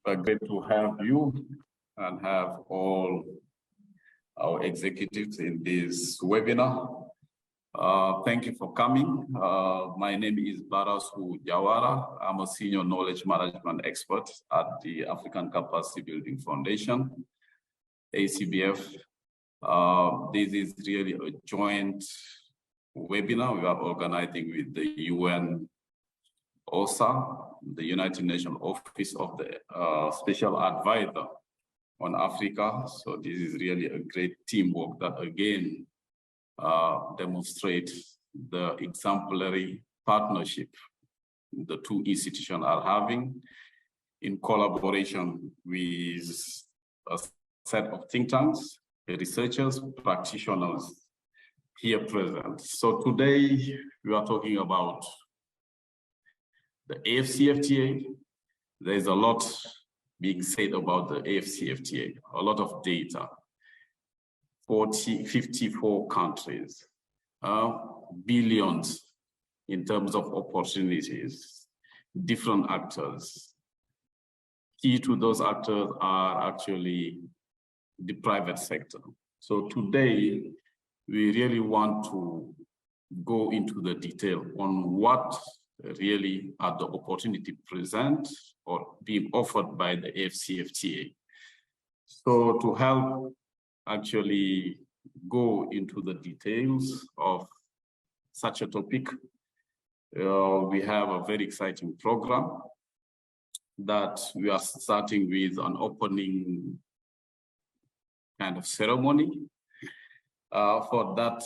Great to have you and have all our executives in this webinar. Thank you for coming. My name is Barasu Jawara. I'm a senior knowledge management expert at the African Capacity Building Foundation, ACBF. This is really a joint webinar we are organizing with the UN OSA, the United Nations Office of the Special Advisor on Africa. So this is really a great teamwork that again demonstrates the exemplary partnership the two institutions are having in collaboration with a set of think tanks, researchers, practitioners here present. So today we are talking about the AfCFTA. There's a lot being said about the AfCFTA, a lot of data. 54 countries, billions in terms of opportunities, different actors. Key to those actors are actually the private sector. So today, we really want to go into the detail on what really are the opportunity present or being offered by the AfCFTA. So to help actually go into the details of such a topic, we have a very exciting program that we are starting with an opening kind of ceremony. For that,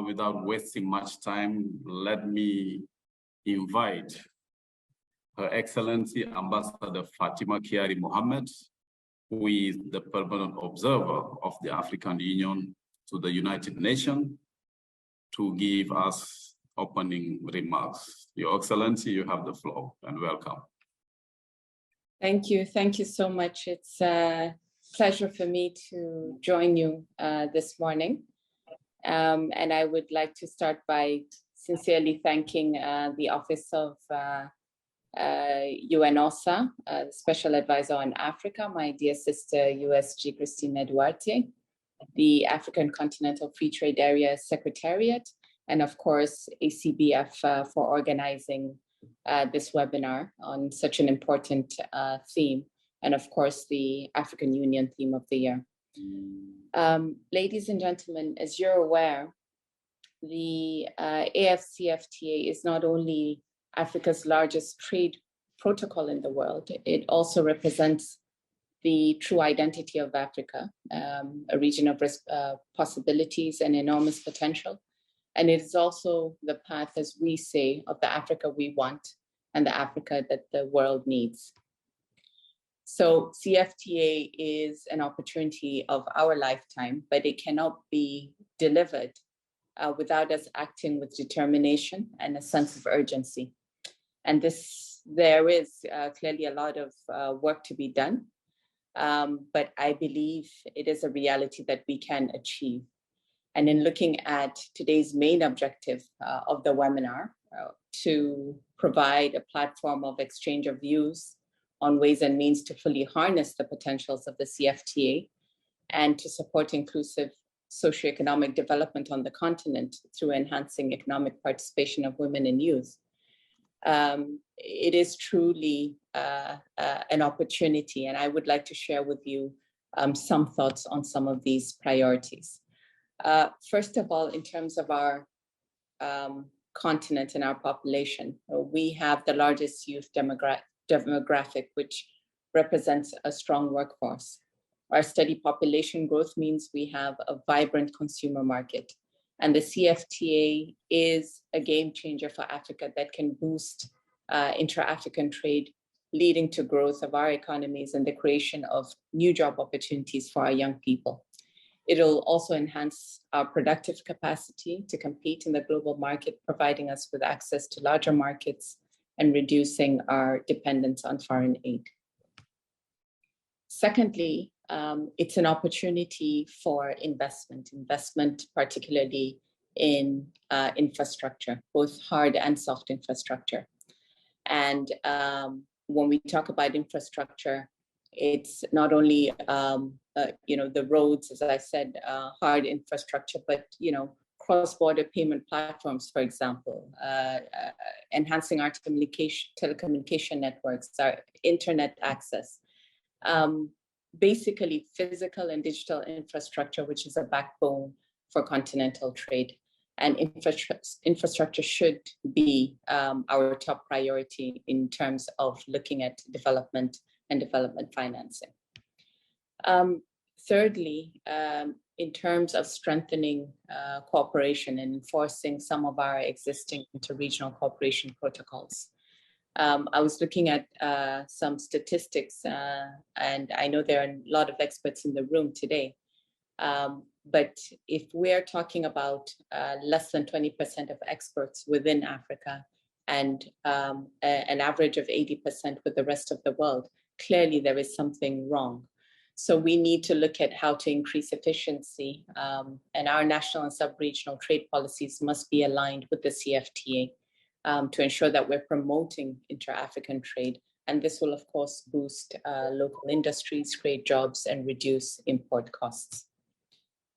without wasting much time, let me invite Her Excellency Ambassador Fatima Kiari Mohammed, who is the permanent observer of the African Union to the United Nations, to give us opening remarks. Your Excellency, you have the floor, and welcome. Thank you. Thank you so much. It's a pleasure for me to join you this morning. And I would like to start by sincerely thanking the Office of UNOSA, Special Advisor on Africa, my dear sister USG Christina Duarte, the African Continental Free Trade Area Secretariat, and of course ACBF for organizing this webinar on such an important theme, and of course the African Union theme of the year. Ladies and gentlemen, as you're aware, the AfCFTA is not only Africa's largest trade protocol in the world, it also represents the true identity of Africa, a region of possibilities and enormous potential. And it is also the path, as we say, of the Africa we want and the Africa that the world needs. So CFTA is an opportunity of our lifetime, but it cannot be delivered without us acting with determination and a sense of urgency. And there is clearly a lot of work to be done, but I believe it is a reality that we can achieve. And in looking at today's main objective of the webinar, to provide a platform of exchange of views on ways and means to fully harness the potentials of the CFTA and to support inclusive socio-economic development on the continent through enhancing economic participation of women and youth. It is truly an opportunity, and I would like to share with you some thoughts on some of these priorities. First of all, in terms of our continent and our population, we have the largest youth demographic, which represents a strong workforce. Our steady population growth means we have a vibrant consumer market, and the CFTA is a game changer for Africa that can boost intra-African trade, leading to growth of our economies and the creation of new job opportunities for our young people. It'll also enhance our productive capacity to compete in the global market, providing us with access to larger markets and reducing our dependence on foreign aid. Secondly, it's an opportunity for investment particularly in infrastructure, both hard and soft infrastructure. And when we talk about infrastructure, it's not only the roads, as I said, hard infrastructure, but cross-border payment platforms, for example, enhancing our telecommunication networks, our internet access, basically physical and digital infrastructure, which is a backbone for continental trade. And infrastructure should be our top priority in terms of looking at development and development financing. Thirdly, in terms of strengthening cooperation and enforcing some of our existing interregional cooperation protocols. I was looking at some statistics, and I know there are a lot of experts in the room today, but if we're talking about less than 20% of experts within Africa and an average of 80% with the rest of the world, clearly there is something wrong. So we need to look at how to increase efficiency, and our national and sub-regional trade policies must be aligned with the CFTA to ensure that we're promoting inter-African trade. And this will, of course, boost local industries, create jobs, and reduce import costs.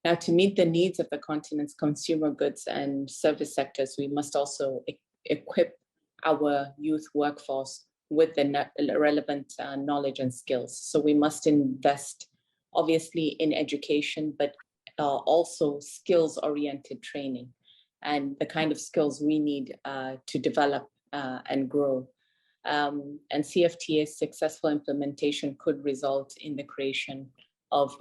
Now, to meet the needs of the continent's consumer goods and service sectors, we must also equip our youth workforce with the relevant knowledge and skills. So we must invest, obviously, in education, but also skills-oriented training and the kind of skills we need to develop and grow. And CFTA's successful implementation could result in the creation of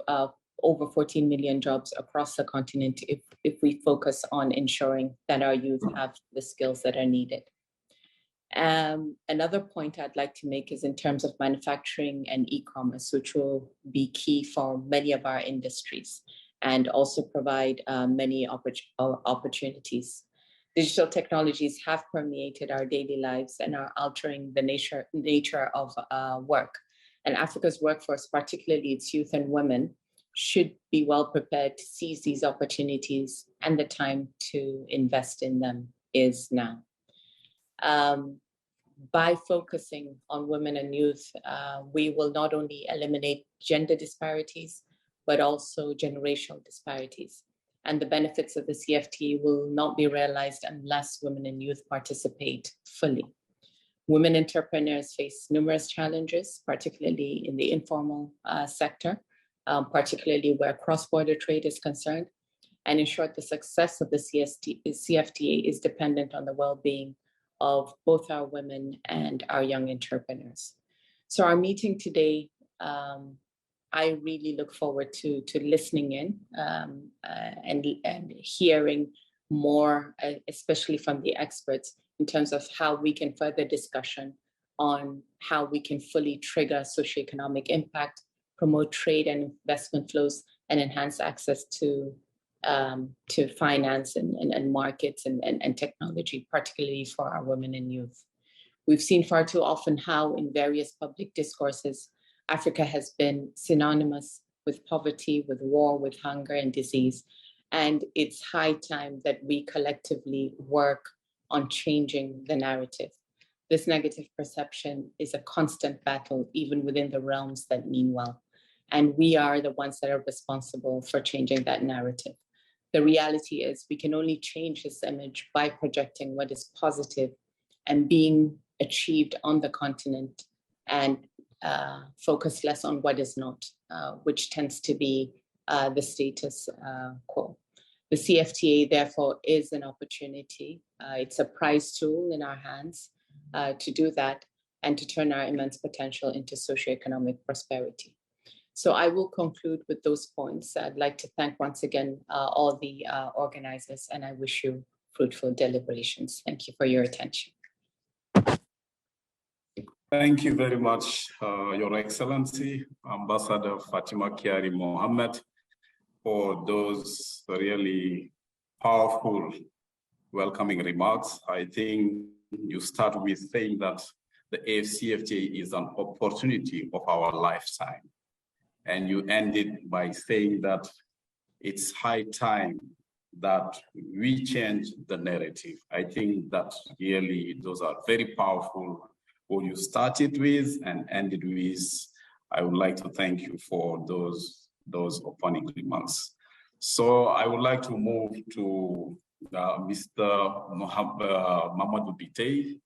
over 14 million jobs across the continent if we focus on ensuring that our youth have the skills that are needed. Another point I'd like to make is in terms of manufacturing and e-commerce, which will be key for many of our industries and also provide many opportunities. Digital technologies have permeated our daily lives and are altering the nature of work. And Africa's workforce, particularly its youth and women, should be well prepared to seize these opportunities, and the time to invest in them is now. By focusing on women and youth, we will not only eliminate gender disparities, but also generational disparities. And the benefits of the CFTA will not be realized unless women and youth participate fully. Women entrepreneurs face numerous challenges, particularly in the informal sector, particularly where cross-border trade is concerned. And in short, the success of the CFTA is dependent on the well-being of both our women and our young entrepreneurs. So our meeting today, I really look forward to listening in and hearing more, especially from the experts, in terms of how we can further discussion on how we can fully trigger socioeconomic impact, promote trade and investment flows, and enhance access to finance and markets and technology, particularly for our women and youth. We've seen far too often how in various public discourses, Africa has been synonymous with poverty, with war, with hunger and disease. And it's high time that we collectively work on changing the narrative. This negative perception is a constant battle, even within the realms that mean well. And we are the ones that are responsible for changing that narrative. The reality is we can only change this image by projecting what is positive and being achieved on the continent, and focus less on what is not, which tends to be the status quo. The CFTA, therefore, is an opportunity. It's a prize tool in our hands to do that and to turn our immense potential into socioeconomic prosperity. So I will conclude with those points. I'd like to thank once again all the organizers, and I wish you fruitful deliberations. Thank you for your attention. Thank you very much, Your Excellency, Ambassador Fatima Kiari Mohammed, for those really powerful welcoming remarks. I think you start with saying that the AfCFTA is an opportunity of our lifetime. And you ended by saying that it's high time that we change the narrative. I think that really those are very powerful what you started with and ended with. I would like to thank you for those opening remarks. So I would like to move to Mr. Mamadou Biteye,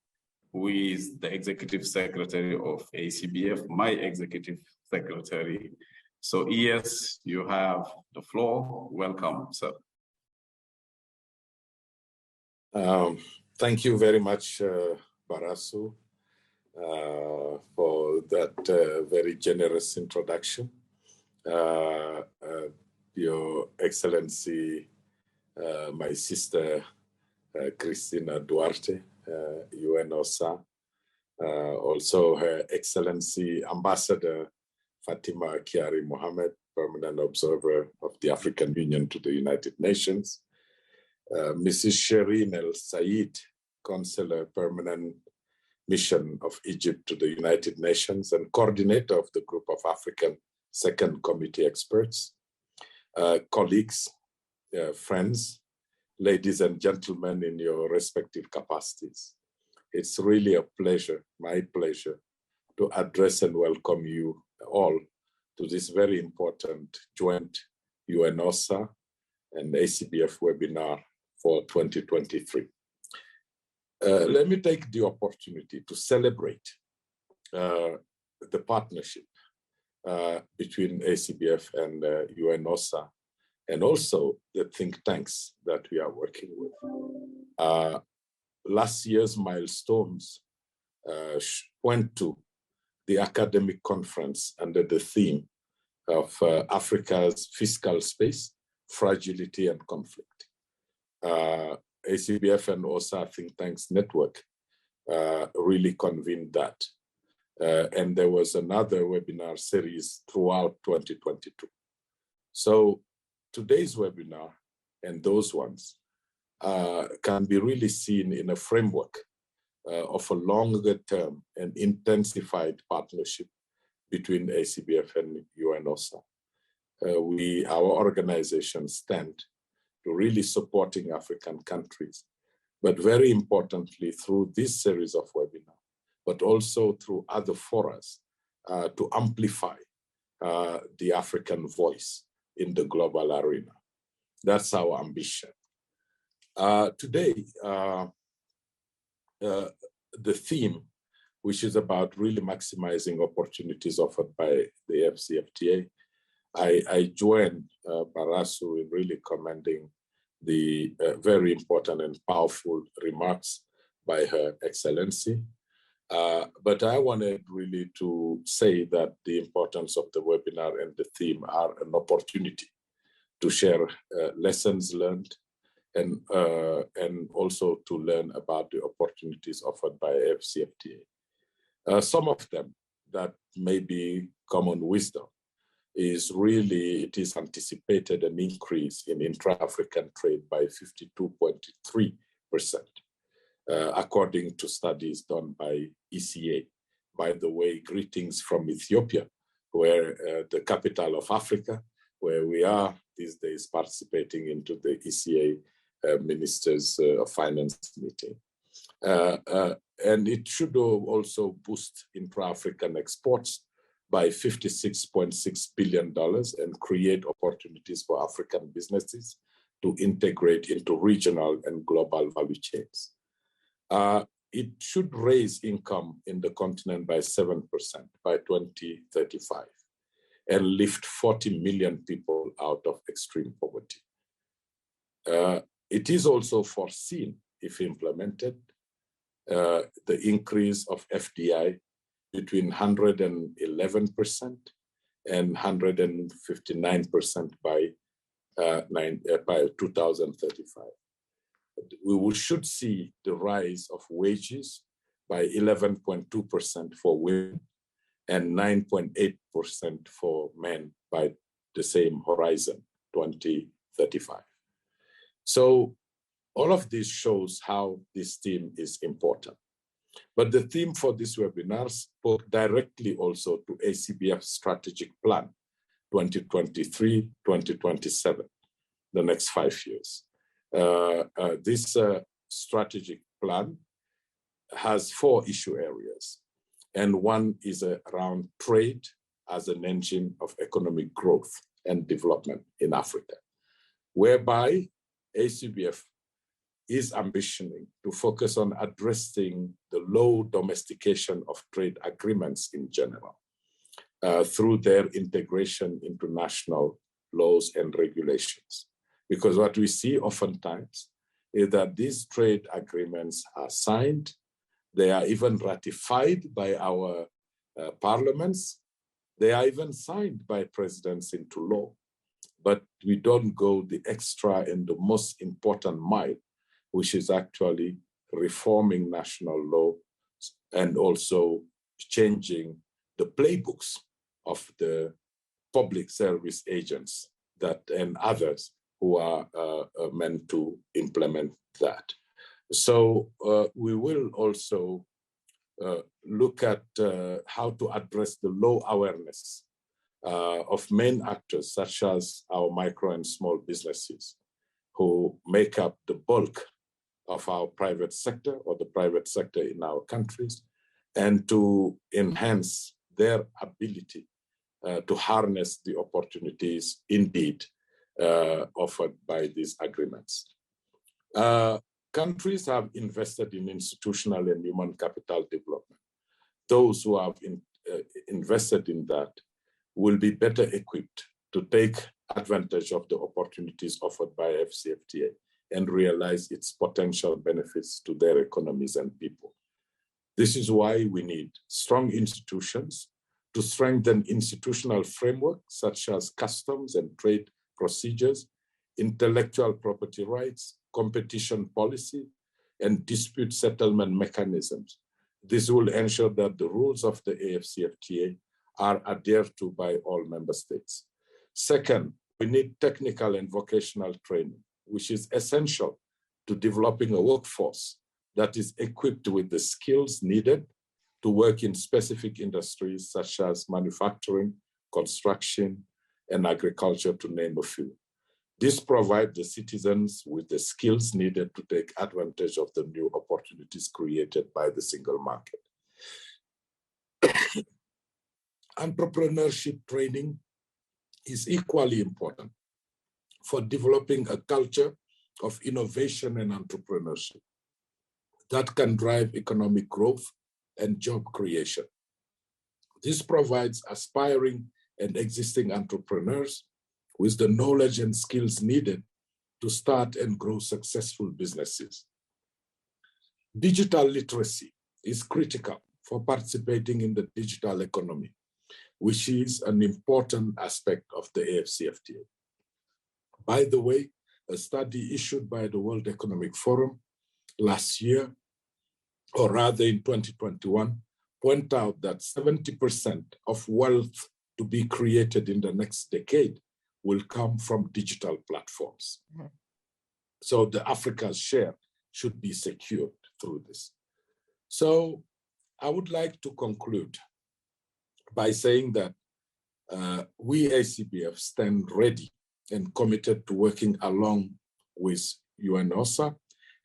who is the Executive Secretary of ACBF, my Executive Secretary. So yes, you have the floor. Welcome, sir. Thank you very much, Barasu, for that very generous introduction. Your Excellency, my sister, Christina Duarte, UNOSA, also Her Excellency Ambassador Fatima Kiari Mohammed, Permanent Observer of the African Union to the United Nations, Mrs. Shireen El Said, Consular Permanent Mission of Egypt to the United Nations and coordinator of the Group of African Second Committee experts, colleagues, friends, ladies and gentlemen in your respective capacities. It's really a pleasure, my pleasure, to address and welcome you all to this very important joint UNOSA and ACBF webinar for 2023. Let me take the opportunity to celebrate the partnership between ACBF and UNOSA, and also the think tanks that we are working with. Last year's milestones went to the academic conference under the theme of Africa's fiscal space, fragility and conflict. ACBF and OSA think tanks network really convened that. And there was another webinar series throughout 2022. So today's webinar and those ones can be really seen in a framework of a longer term and intensified partnership between ACBF and UNOSA. Our organizations stand to really supporting African countries, but very importantly through this series of webinars, but also through other forums to amplify the African voice in the global arena. That's our ambition. Today, the theme, which is about really maximizing opportunities offered by the AfCFTA, I join Barasu in really commending the very important and powerful remarks by Her Excellency. But I wanted really to say that the importance of the webinar and the theme are an opportunity to share lessons learned and also to learn about the opportunities offered by AfCFTA. Some of them that may be common wisdom is really, it is anticipated an increase in intra-African trade by 52.3%, according to studies done by ECA. By the way, greetings from Ethiopia, where the capital of Africa, where we are these days participating into the ECA Ministers of Finance meeting. And it should also boost intra-African exports by $56.6 billion and create opportunities for African businesses to integrate into regional and global value chains. It should raise income in the continent by 7% by 2035 and lift 40 million people out of extreme poverty. It is also foreseen, if implemented, the increase of FDI between 111% and 159% by 2035. We should see the rise of wages by 11.2% for women and 9.8% for men by the same horizon, 2035. So all of this shows how this theme is important. But the theme for this webinar spoke directly also to ACBF's strategic plan, 2023-2027, the next 5 years. This strategic plan has 4 issue areas. and one is around trade as an engine of economic growth and development in Africa, whereby ACBF is ambitioning to focus on addressing the low domestication of trade agreements in general through their integration into national laws and regulations. Because what we see oftentimes is that these trade agreements are signed, they are even ratified by our parliaments, they are even signed by presidents into law, but we don't go the extra and the most important mile, which is actually reforming national law and also changing the playbooks of the public service agents that and others who are meant to implement that. So we will also look at how to address the low awareness of main actors such as our micro and small businesses who make up the bulk of our private sector or the private sector in our countries, and to enhance their ability to harness the opportunities indeed offered by these agreements. Countries have invested in institutional and human capital development. Those who have invested in that will be better equipped to take advantage of the opportunities offered by AfCFTA and realize its potential benefits to their economies and people. This is why we need strong institutions to strengthen institutional framework such as customs and trade procedures, intellectual property rights, competition policy, and dispute settlement mechanisms. This will ensure that the rules of the AfCFTA are adhered to by all member states. Second, we need technical and vocational training, which is essential to developing a workforce that is equipped with the skills needed to work in specific industries such as manufacturing, construction, and agriculture, to name a few. This provides the citizens with the skills needed to take advantage of the new opportunities created by the single market. Entrepreneurship training is equally important for developing a culture of innovation and entrepreneurship that can drive economic growth and job creation. This provides aspiring and existing entrepreneurs with the knowledge and skills needed to start and grow successful businesses. Digital literacy is critical for participating in the digital economy, which is an important aspect of the AfCFTA. By the way, a study issued by the World Economic Forum last year, or rather in 2021, point out that 70% of wealth to be created in the next decade will come from digital platforms. Mm-hmm. So the Africa's share should be secured through this. So I would like to conclude by saying that we ACBF stand ready and committed to working along with UNOSA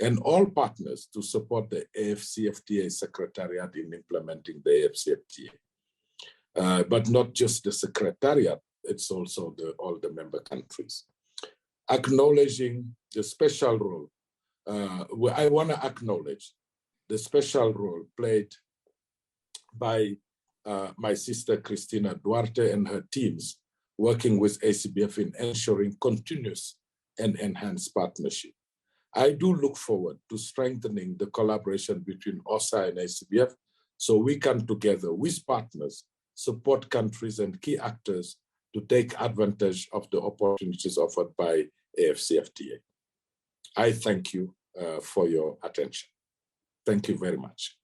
and all partners to support the AfCFTA Secretariat in implementing the AfCFTA. But not just the Secretariat, it's also all the member countries. Acknowledging the special role, I want to acknowledge the special role played by my sister Cristina Duarte and her teams working with ACBF in ensuring continuous and enhanced partnership. I do look forward to strengthening the collaboration between OSA and ACBF so we can together with partners support countries and key actors to take advantage of the opportunities offered by AfCFTA. I thank you for your attention. Thank you very much.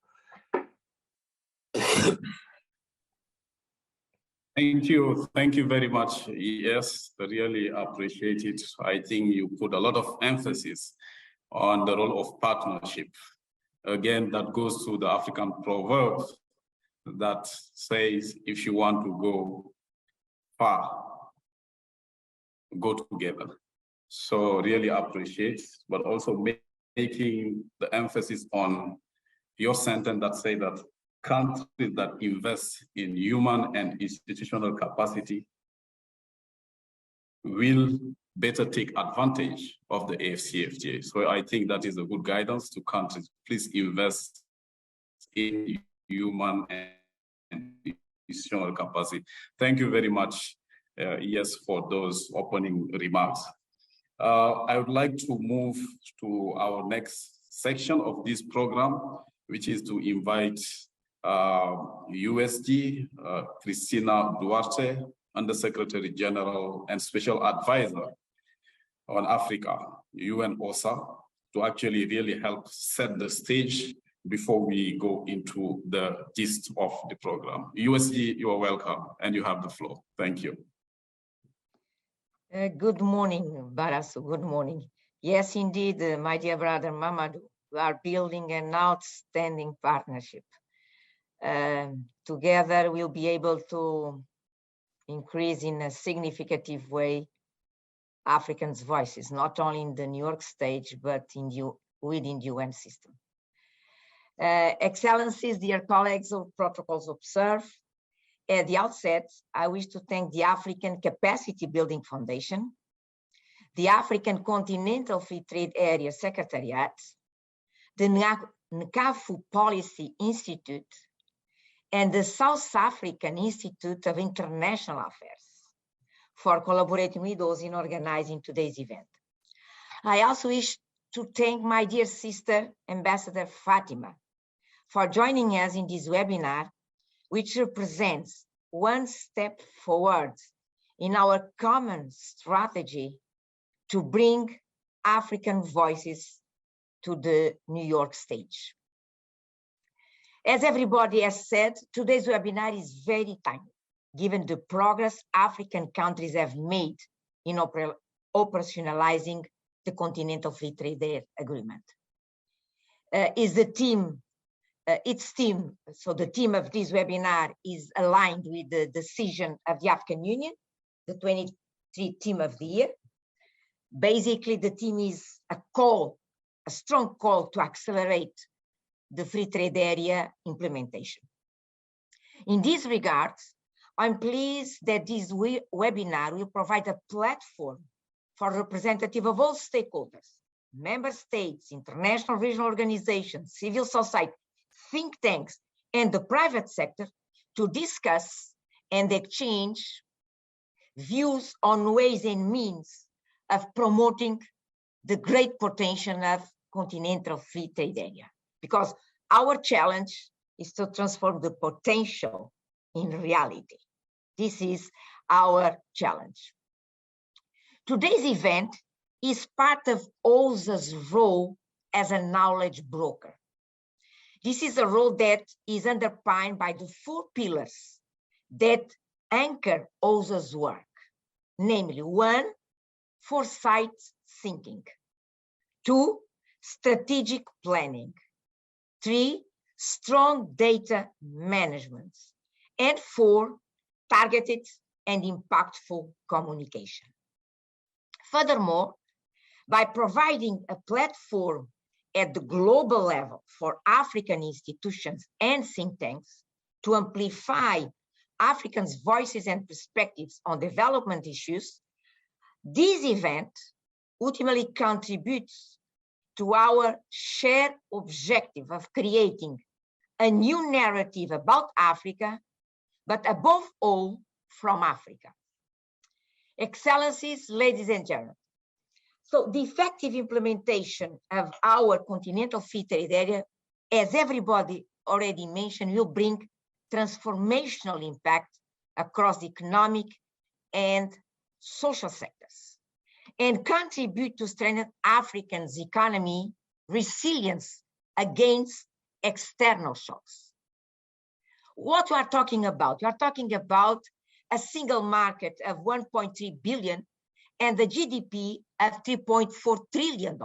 Thank you very much. Yes, I really appreciate it. I think you put a lot of emphasis on the role of partnership. Again, that goes to the African proverb that says, if you want to go far, go together. So really appreciate, but also making the emphasis on your sentence that say that countries that invest in human and institutional capacity will better take advantage of the AfCFTA. So I think that is a good guidance to countries. Please invest in human and institutional capacity. Thank you very much, yes, for those opening remarks. I would like to move to our next section of this program, which is to invite USG, Cristina Duarte, Undersecretary General and Special Advisor on Africa, UN OSA, to actually really help set the stage before we go into the gist of the program. USG, you are welcome and you have the floor. Thank you. Good morning, Barasu, good morning. Yes, indeed, my dear brother Mamadou, we are building an outstanding partnership. Together, we'll be able to increase in a significant way Africans' voices, not only in the New York stage, but within the UN system. Excellencies, dear colleagues of Protocols Observe, at the outset, I wish to thank the African Capacity Building Foundation, the African Continental Free Trade Area Secretariat, the NCAFU Policy Institute, and the South African Institute of International Affairs for collaborating with us in organizing today's event. I also wish to thank my dear sister, Ambassador Fatima, for joining us in this webinar, which represents one step forward in our common strategy to bring African voices to the New York stage. As everybody has said, today's webinar is very timely, given the progress African countries have made in operationalizing the Continental Free Trade Agreement. So the theme of this webinar is aligned with the decision of the African Union, the 23 theme of the year. Basically, the theme is a strong call to accelerate the free trade area implementation. In this regard, I'm pleased that this webinar will provide a platform for representatives of all stakeholders, member states, international regional organizations, civil society, think tanks, and the private sector to discuss and exchange views on ways and means of promoting the great potential of Continental Free Trade Area. Because our challenge is to transform the potential in reality. This is our challenge. Today's event is part of OSA's role as a knowledge broker. This is a role that is underpinned by the 4 pillars that anchor OSA's work, namely 1, foresight thinking, 2, strategic planning, 3, strong data management, and 4, targeted and impactful communication. Furthermore, by providing a platform at the global level for African institutions and think tanks to amplify Africans' voices and perspectives on development issues, this event ultimately contributes to our shared objective of creating a new narrative about Africa, but above all, from Africa. Excellencies, ladies and gentlemen, so the effective implementation of our Continental Free Trade Area, as everybody already mentioned, will bring transformational impact across the economic and social sectors and contribute to strengthen Africans' economy resilience against external shocks. What we are talking about? We are talking about a single market of 1.3 billion and the GDP of $3.4 trillion.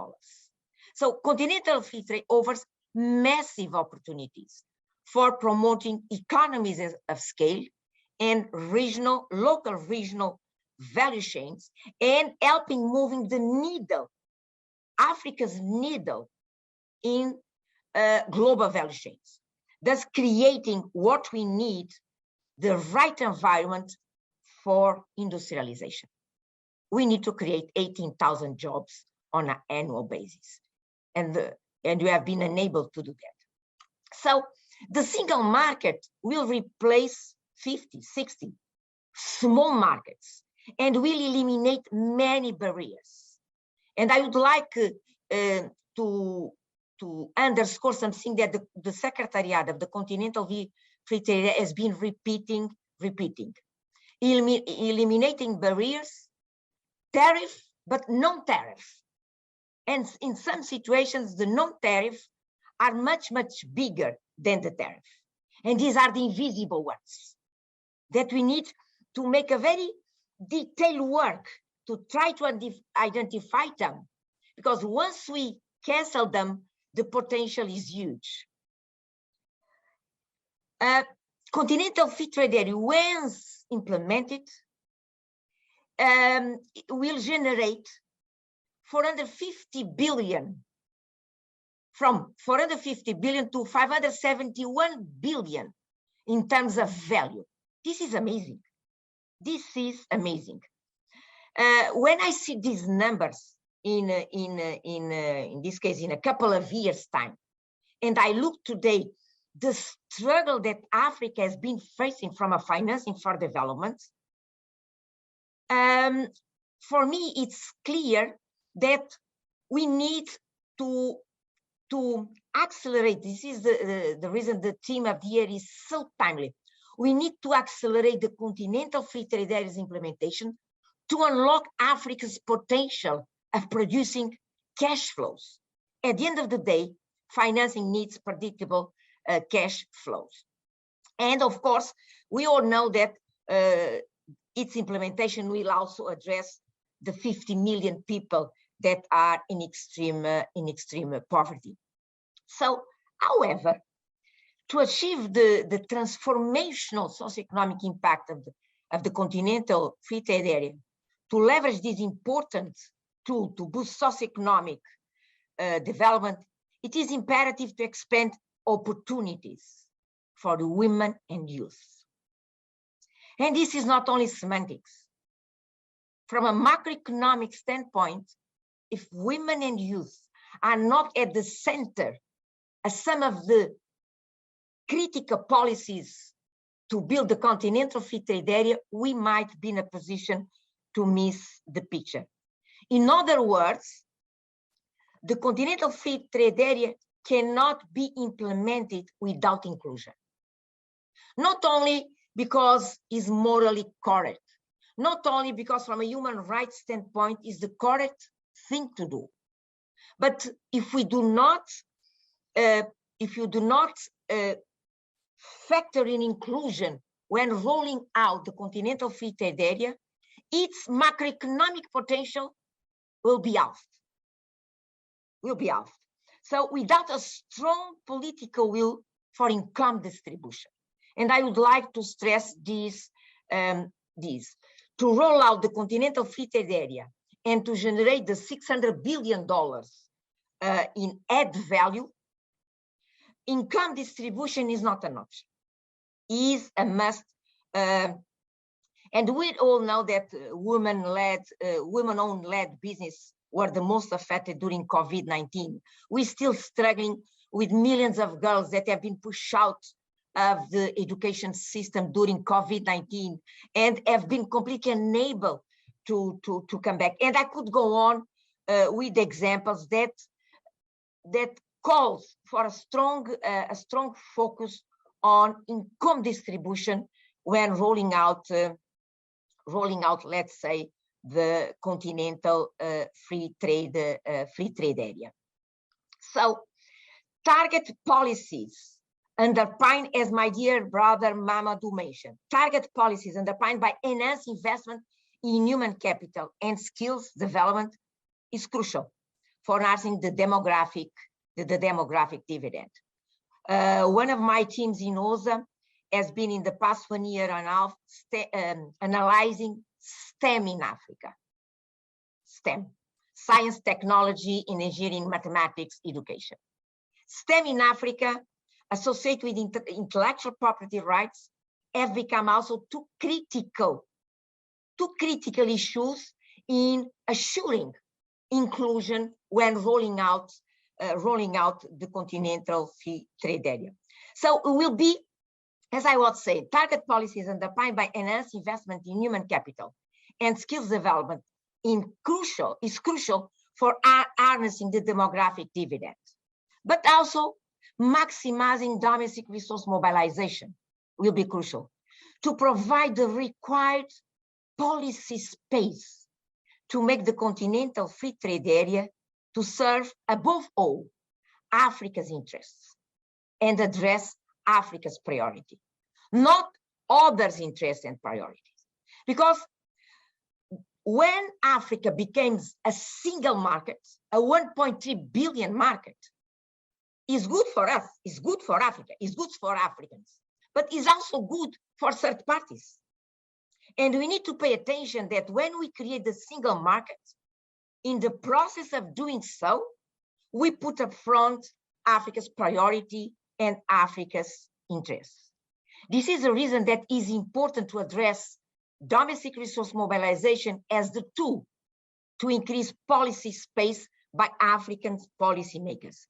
So Continental Free Trade offers massive opportunities for promoting economies of scale and local regional value chains and helping moving the needle, Africa's needle in global value chains. thus creating what we need, the right environment for industrialization. We need to create 18,000 jobs on an annual basis. And we have been enabled to do that. So the single market will replace 50, 60 small markets and will eliminate many barriers. And I would like to underscore something that the Secretariat of the Continental Free Trade has been repeating. Eliminating barriers, tariff, but non-tariff. And in some situations, the non-tariff are much, much bigger than the tariff. And these are the invisible ones that we need to make a very detailed work to try to identify them. Because once we cancel them, the potential is huge. Continental Free Trade Area, once implemented, will generate 450 billion, from 450 billion to 571 billion in terms of value. This is amazing. This is amazing. When I see these numbers in this case, in a couple of years' time, and I look today, the struggle that Africa has been facing from a financing for development, for me, it's clear that we need to accelerate. This is the reason the theme of the year is so timely. We need to accelerate the Continental Free Trade Area's implementation to unlock Africa's potential of producing cash flows. At the end of the day, financing needs predictable cash flows. And of course, we all know that its implementation will also address the 50 million people that are in extreme poverty. So, however, to achieve the transformational socioeconomic impact of the Continental Free Trade Area, to leverage this important tool to boost socioeconomic development, it is imperative to expand opportunities for the women and youth. And this is not only semantics. From a macroeconomic standpoint, if women and youth are not at the center of some of the critical policies to build the Continental Free Trade Area, we might be in a position to miss the picture. In other words, the Continental Free Trade Area cannot be implemented without inclusion. Not only because it's morally correct, not only because from a human rights standpoint is the correct thing to do, but if you do not factor in inclusion when rolling out the Continental Free Trade Area, its macroeconomic potential will be off. So without a strong political will for income distribution, and I would like to stress this, to roll out the Continental Free Trade Area and to generate the $600 billion in add value, income distribution is not an option, is a must. And we all know that women-owned business were the most affected during COVID-19. We're still struggling with millions of girls that have been pushed out of the education system during COVID-19 and have been completely unable to come back. And I could go on with examples that calls for a strong focus on income distribution when rolling out, let's say, the Continental Free Trade Area. So, target policies underpinned, as my dear brother Mamadou mentioned, target policies underpinned by enhanced investment in human capital and skills development is crucial for harnessing the demographic dividend. One of my teams in OSA has been in the past 1 year and a half analyzing STEM in Africa. STEM, science, technology, engineering, mathematics, education. STEM in Africa associated with intellectual property rights have become also two critical issues in assuring inclusion when rolling out the Continental Free Trade Area. So it will be, as I was saying, target policies underpinned by enhanced investment in human capital and skills development is crucial for harnessing the demographic dividend, but also maximizing domestic resource mobilization will be crucial to provide the required policy space to make the Continental Free Trade Area to serve above all Africa's interests and address Africa's priority, not others' interests and priorities. Because when Africa becomes a single market, a 1.3 billion market, is good for us, is good for Africa, is good for Africans, but is also good for third parties. And we need to pay attention that when we create the single market, in the process of doing so, we put up front Africa's priority and Africa's interests. This is the reason that it is important to address domestic resource mobilization as the tool to increase policy space by African policymakers.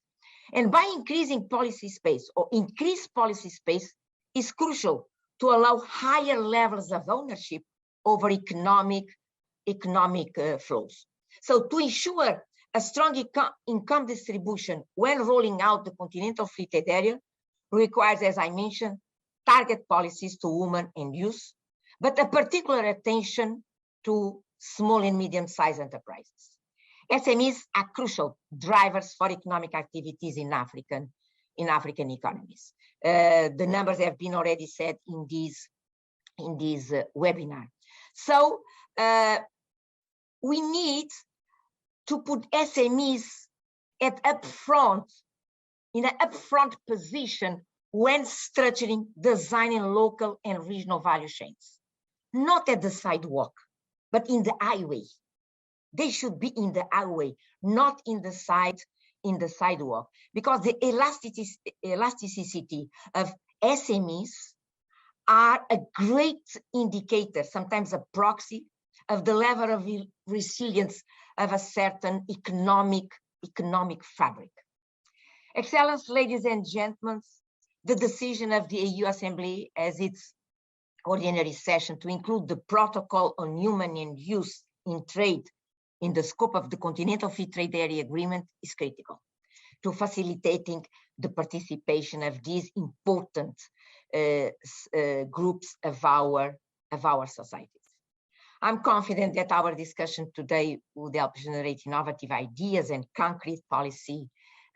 And by increasing policy space or increase policy space is crucial to allow higher levels of ownership over economic flows. So to ensure a strong income distribution when rolling out the Continental Free Trade Area requires, as I mentioned, target policies to women and youth, but a particular attention to small and medium-sized enterprises. SMEs are crucial drivers for economic activities in African economies. The numbers have been already said in this webinar. So we need to put SMEs in an upfront position when structuring, designing local and regional value chains, not at the sidewalk, but in the highway. They should be in the highway, not in the sidewalk, because the elasticity of SMEs are a great indicator, sometimes a proxy of the level of resilience of a certain economic fabric. Excellence, ladies and gentlemen, the decision of the AU Assembly as its ordinary session to include the protocol on human and youth in trade in the scope of the Continental Free Trade Area Agreement is critical to facilitating the participation of these important groups of our societies. I'm confident that our discussion today would help generate innovative ideas and concrete policy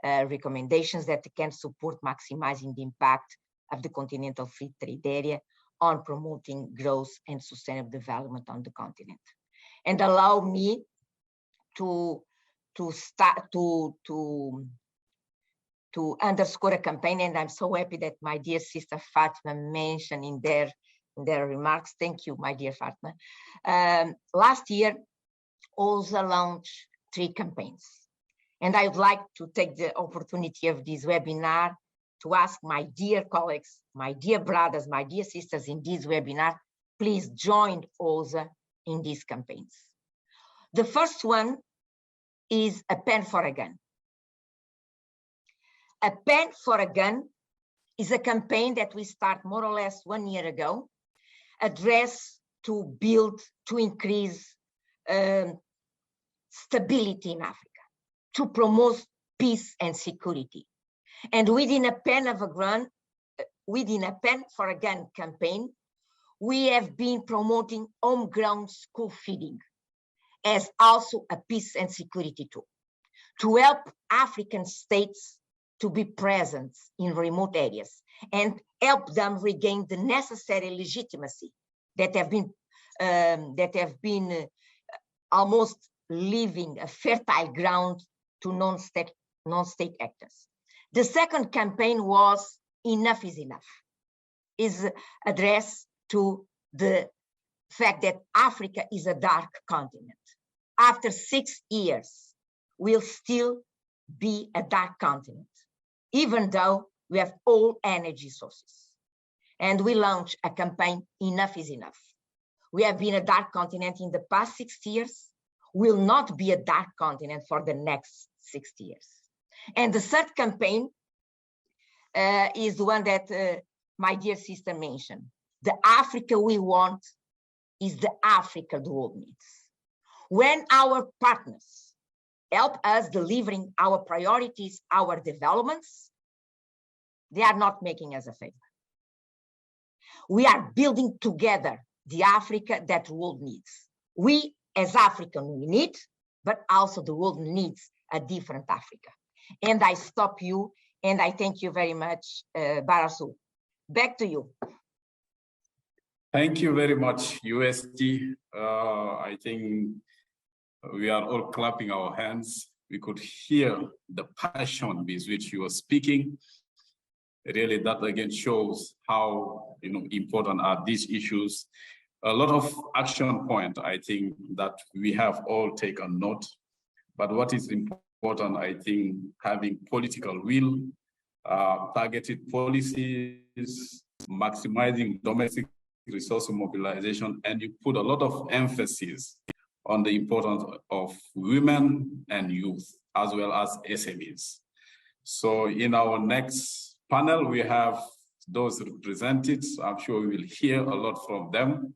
recommendations that can support maximizing the impact of the Continental Free Trade Area on promoting growth and sustainable development on the continent. And allow me to underscore a campaign, and I'm so happy that my dear sister Fatima mentioned in their remarks. Thank you, my dear Fatima. Last year, OSA launched 3 campaigns. And I would like to take the opportunity of this webinar to ask my dear colleagues, my dear brothers, my dear sisters in this webinar, please join OSA in these campaigns. The first one is a pen for a gun. A pen for a gun is a campaign that we start more or less 1 year ago, addressed to increase stability in Africa, to promote peace and security. And within a pen for a gun campaign, we have been promoting homegrown school feeding as also a peace and security tool to help African states to be present in remote areas and help them regain the necessary legitimacy that have been almost leaving a fertile ground to non-state actors. The second campaign was Enough is Enough, is addressed to the fact that Africa is a dark continent. After 6 years, we'll still be a dark continent, even though We have all energy sources. And we launched a campaign, Enough is Enough. We have been a dark continent in the past 60 years, will not be a dark continent for the next 60 years. And the third campaign is the one that my dear sister mentioned. The Africa we want is the Africa the world needs. When our partners help us delivering our priorities, our developments, they are not making us a favor. We are building together the Africa that the world needs. We as African, we need, but also the world needs a different Africa. And I stop you, and I thank you very much, Barasu. Back to you. Thank you very much, USD. I think we are all clapping our hands. We could hear the passion with which you are speaking. Really, that again shows how important are these issues. A lot of action point, I think, that we have all taken note. But what is important, I think, having political will, targeted policies, maximizing domestic resource mobilization, and you put a lot of emphasis on the importance of women and youth, as well as SMEs. So in our next panel, we have those represented. I'm sure we will hear a lot from them,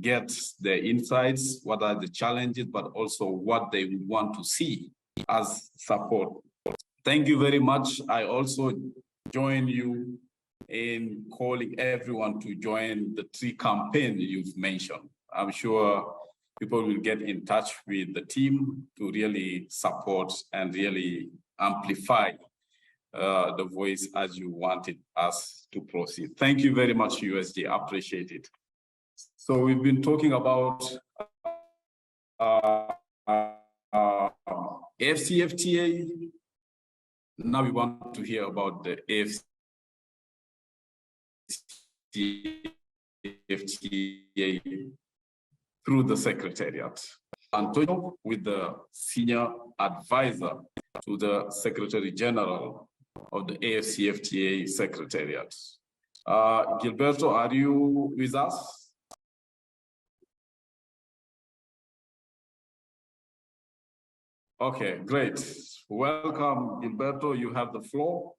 get their insights, what are the challenges, but also what they want to see as support. Thank you very much. I also join you in calling everyone to join the 3 campaigns you've mentioned. I'm sure people will get in touch with the team to really support and really amplify the voice as you wanted us to proceed. Thank you very much, USD. I appreciate it. So we've been talking about AfCFTA. Now we want to hear about the AfCFTA through the Secretariat. Antonio, with the Senior Advisor to the Secretary General of the AfCFTA Secretariat. Gilberto, are you with us? Okay, great. Welcome, Gilberto. You have the floor.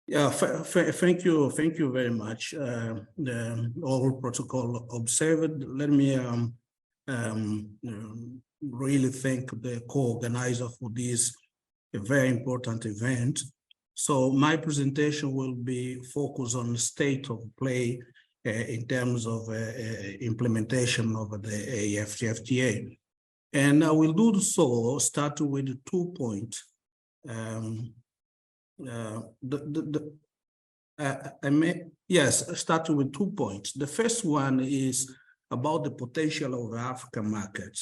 Yeah, thank you very much. All protocol observed. Let me really thank the co-organizer for this very important event. So my presentation will be focused on the state of play in terms of implementation of the AfCFTA. And I will do so starting with 2 points. Starting with 2 points. The first one is about the potential of the African market.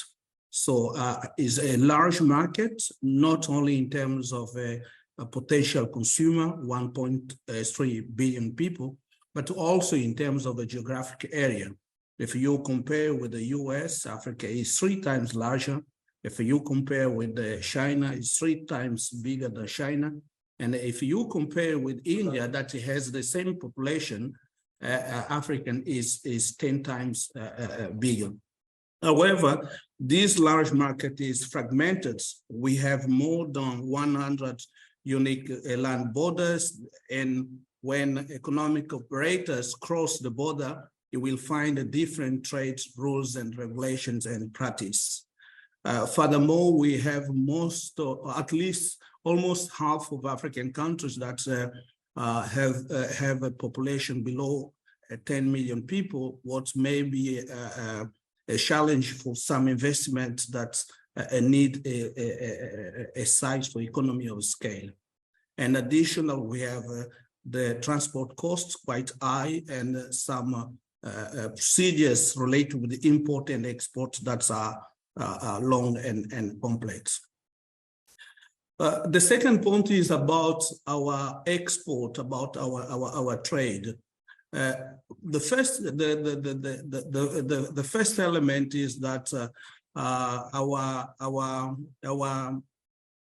So it's a large market, not only in terms of a potential consumer, 1.3 billion people, but also in terms of a geographic area. If you compare with the US, Africa is 3 times larger. If you compare with China, it's 3 times bigger than China. And if you compare with India, that has the same population, African is 10 times bigger. However, this large market is fragmented. We have more than 100 unique land borders, and when economic operators cross the border, you will find different trade rules and regulations and practice. Furthermore, we have at least almost half of African countries that have a population below 10 million people, what may be a challenge for some investment that need a size for economy of scale. And additional, we have the transport costs quite high and some procedures related with the import and export that are long and complex. The second point is about our export, about our trade. The first element is that our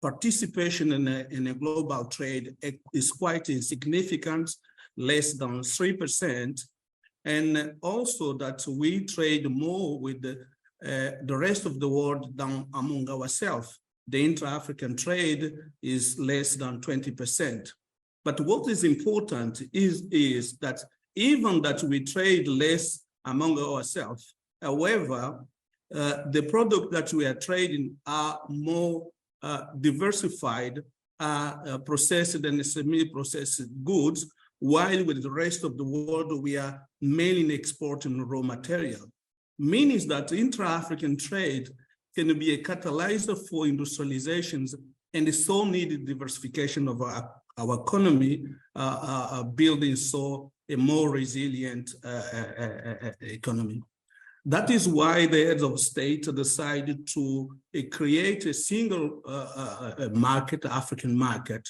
participation in a global trade is quite insignificant, less than 3%. And also that we trade more with the rest of the world than among ourselves. The intra-African trade is less than 20%. But what is important is that even that we trade less among ourselves, however, the product that we are trading are more diversified, processed and semi-processed goods, while with the rest of the world, we are mainly exporting raw material. Means that intra-African trade can be a catalyzer for industrializations and the so needed diversification of our economy, building so a more resilient economy. That is why the heads of state decided to create a single market, African market.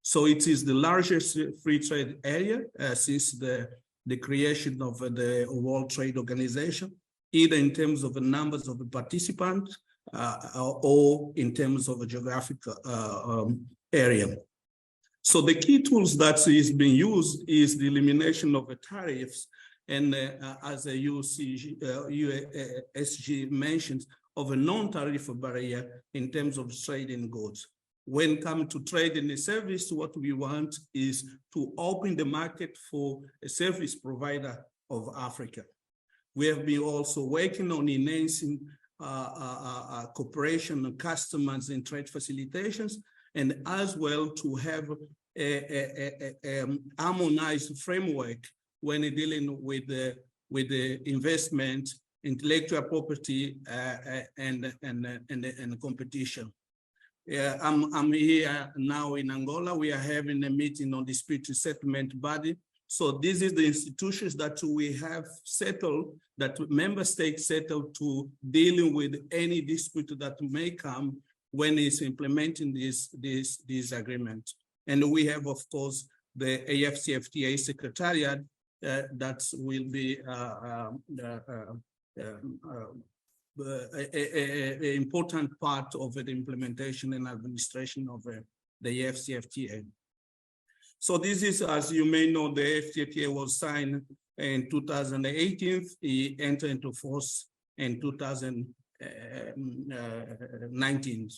So it is the largest free trade area since the creation of the World Trade Organization, either in terms of the numbers of the participants or in terms of a geographic area. So the key tools that is being used is the elimination of the tariffs, and as the USG mentions, of a non-tariff barrier in terms of trade in goods. When it comes to trade in a service, what we want is to open the market for a service provider of Africa. We have been also working on enhancing cooperation and customers in trade facilitations, and as well to have a harmonized framework when dealing with the investment, intellectual property, and competition. I'm here now in Angola. We are having a meeting on dispute settlement body. So this is the institutions that we have settled, that member states settled to dealing with any dispute that may come when it's implementing this agreement. And we have, of course, the AfCFTA Secretariat that will be an important part of the implementation and administration of the AfCFTA. So this is, as you may know, the AfCFTA was signed in 2018. It entered into force in 2019.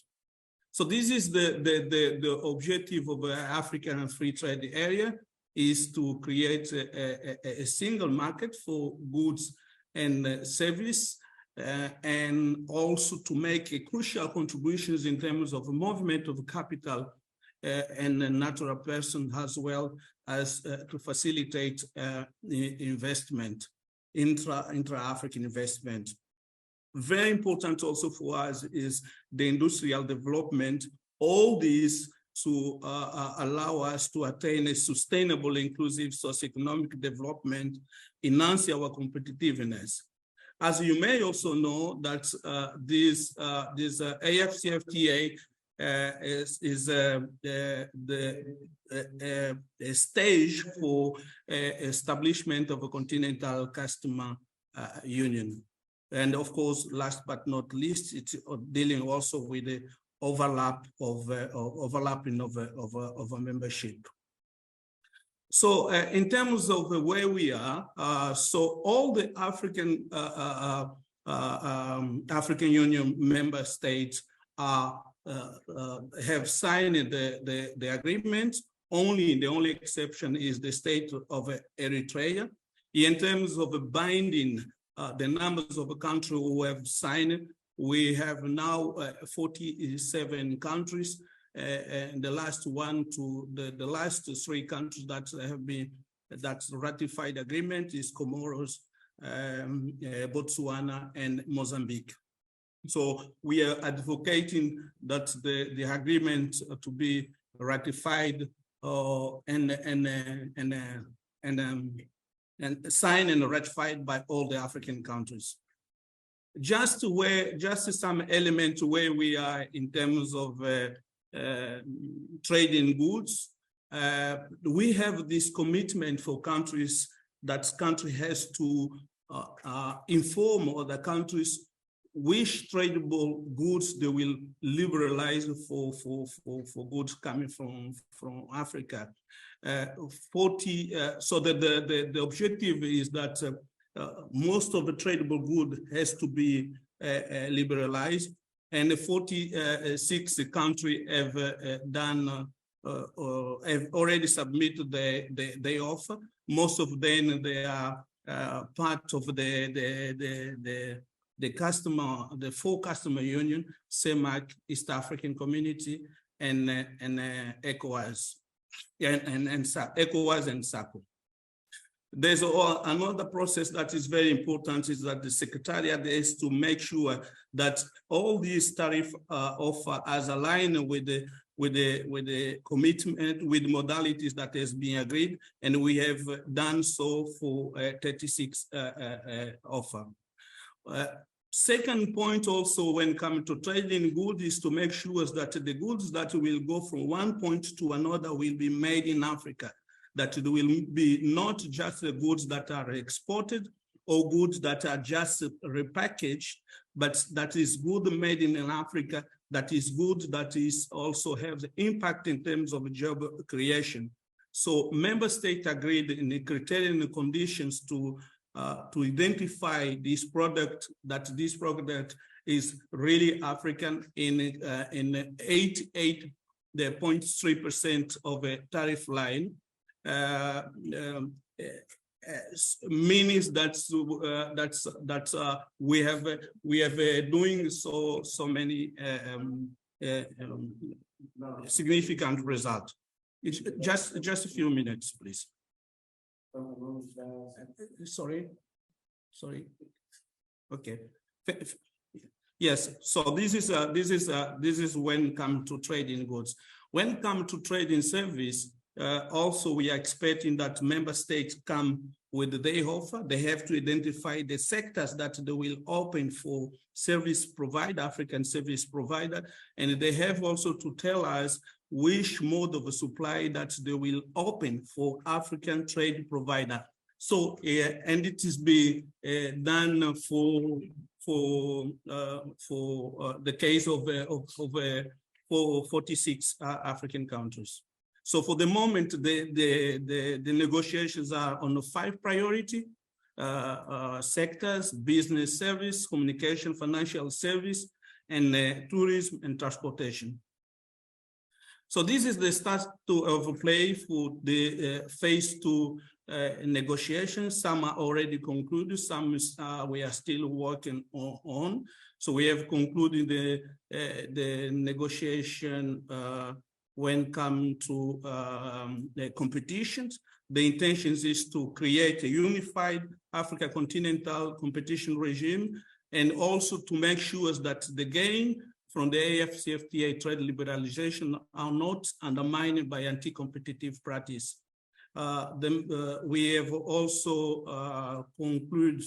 So this is the objective of the African Free Trade Area, is to create a single market for goods and service, and also to make a crucial contributions in terms of movement of capital and natural person, as well as to facilitate investment, intra-African investment. Very important also for us is the industrial development, all these to allow us to attain a sustainable, inclusive socio-economic development, enhance our competitiveness. As you may also know, that this AfCFTA is a stage for establishment of a continental customer union. And of course, last but not least, it's dealing also with the overlapping of a membership. So in terms of where we are, so all the African Union member states have signed the agreement. The only exception is the state of Eritrea. In terms of binding the numbers of the countries who have signed, we have now 47 countries, and the last three countries that ratified the agreement is Comoros, Botswana, and Mozambique. So we are advocating that the agreement to be ratified and signed and ratified by all the African countries. Just some element where we are in terms of trading goods. We have this commitment for countries that country has to inform other countries which tradable goods they will liberalize for goods coming from Africa. So the objective is that most of the tradable good has to be liberalized, and 46 countries have have already submitted the offer. Most of them, they are part of the four customer union, CEMAC, East African Community, and ECOWAS, and ECOWAS and SACO. There's another process that is very important, is that the Secretariat is to make sure that all these tariff offer is aligned with the commitment, with modalities that has been agreed, and we have done so for 36 offer. Second point also when coming to trading goods is to make sure that the goods that will go from one point to another will be made in Africa, that it will be not just the goods that are exported or goods that are just repackaged, but that is good made in Africa, that is good, that is also have the impact in terms of job creation. So member states agreed in the criteria and the conditions to identify this product, that this product is really African in 0.3% of a tariff line. Means that we have doing so many significant results. Just a few minutes, please. Sorry. Okay. Yes. So this is when come to trading goods. When come to trading service, also we are expecting that member states come with their offer. They have to identify the sectors that they will open for service provider, African service provider, and they have also to tell us which mode of supply that they will open for African trade provider. So, and it is being done for the case of 46 African countries. So for the moment, the negotiations are on the 5 priority sectors: business service, communication, financial service, and tourism and transportation. So this is the start of play for the phase 2 negotiations. Some are already concluded, some we are still working on. So we have concluded the negotiation when come to the competitions. The intention is to create a unified Africa Continental competition regime, and also to make sure that the gain from the AfCFTA trade liberalization are not undermined by anti-competitive practice. We have also concluded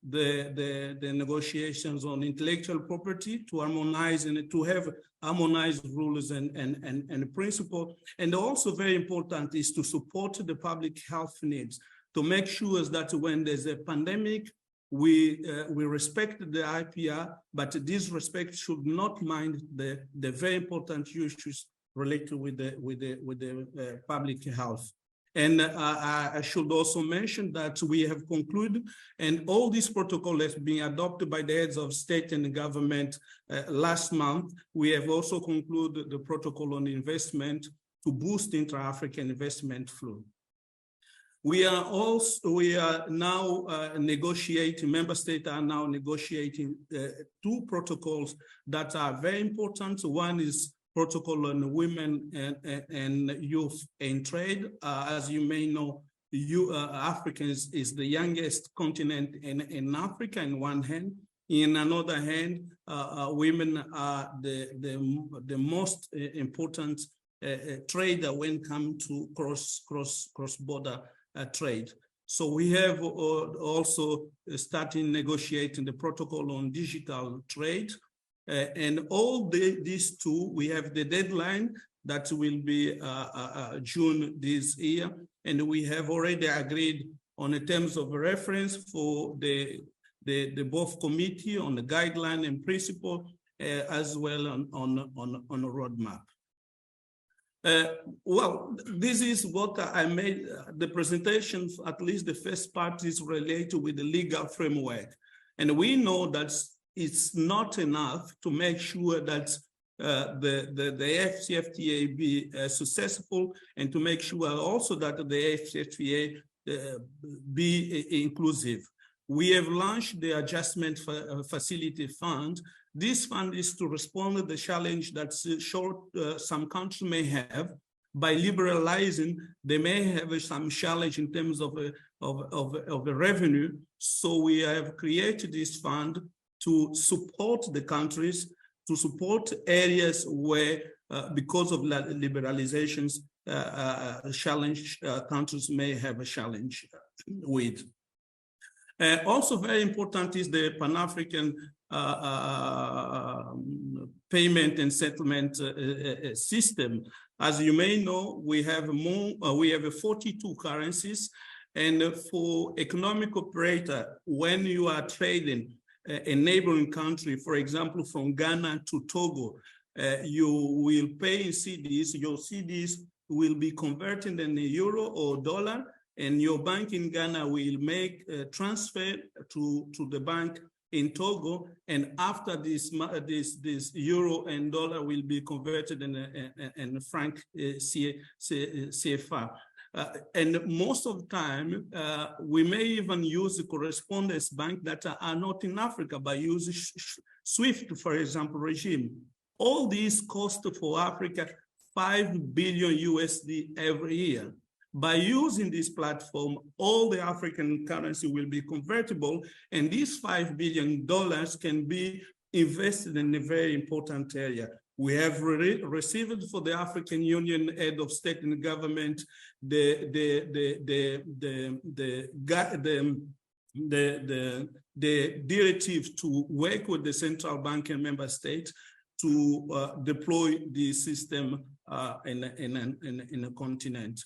the negotiations on intellectual property to harmonize and to have harmonized rules and principles. And also very important is to support the public health needs, to make sure that when there's a pandemic, we respect the IPR, but this respect should not mind the very important issues related with the public health. And I should also mention that we have concluded, and all these protocols have been adopted by the heads of state and government last month. We have also concluded the protocol on investment to boost intra-African investment flow. We are now negotiating, member states are now negotiating 2 protocols that are very important. One is protocol on women and youth in trade. As you may know, Africa is the youngest continent in Africa in one hand. In another hand, women are the most important trader when it comes to cross-border trade. So we have also started negotiating the protocol on digital trade. And all these 2, we have the deadline that will be June this year. And we have already agreed on the terms of reference for the both committee on the guideline and principle, as well on a roadmap. Well, this is what I made the presentation, at least the first part is related with the legal framework. And we know that it's not enough to make sure that the AfCFTA be successful, and to make sure also that the AfCFTA be inclusive. We have launched the Adjustment Facility Fund. This fund is to respond to the challenge that some countries may have. By liberalizing, they may have some challenge in terms of the revenue. So we have created this fund to support the countries, to support areas where, because of liberalizations, countries may have a challenge with. Also very important is the Pan-African payment and settlement system. As you may know, we have 42 currencies, and for economic operator, when you are trading a neighboring country, for example, from Ghana to Togo, you will pay in cedis. Your cedis will be converted in euro or dollar, and your bank in Ghana will make a transfer to the bank in Togo, and after this euro and dollar will be converted in franc CFA. And most of the time, we may even use the correspondence bank that are not in Africa, by using SWIFT, for example, regime. All these cost for Africa $5 billion USD every year. By using this platform, all the African currency will be convertible, and these $5 billion can be invested in a very important area. We have received for the African Union Head of State and Government the directive to work with the central bank and member states to deploy the system in a continent.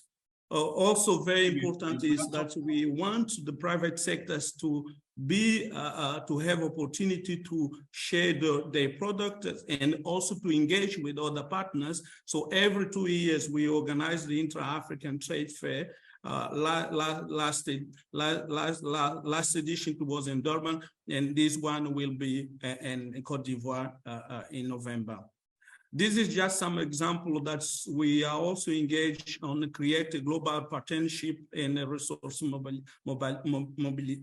Also very important is that we want the private sectors to be to have opportunity to share their product, and also to engage with other partners. So every 2 years we organize the Intra-African Trade Fair. Last edition was in Durban, and this one will be in Cote d'Ivoire in November. This is just some example that we are also engaged on create a global partnership in resource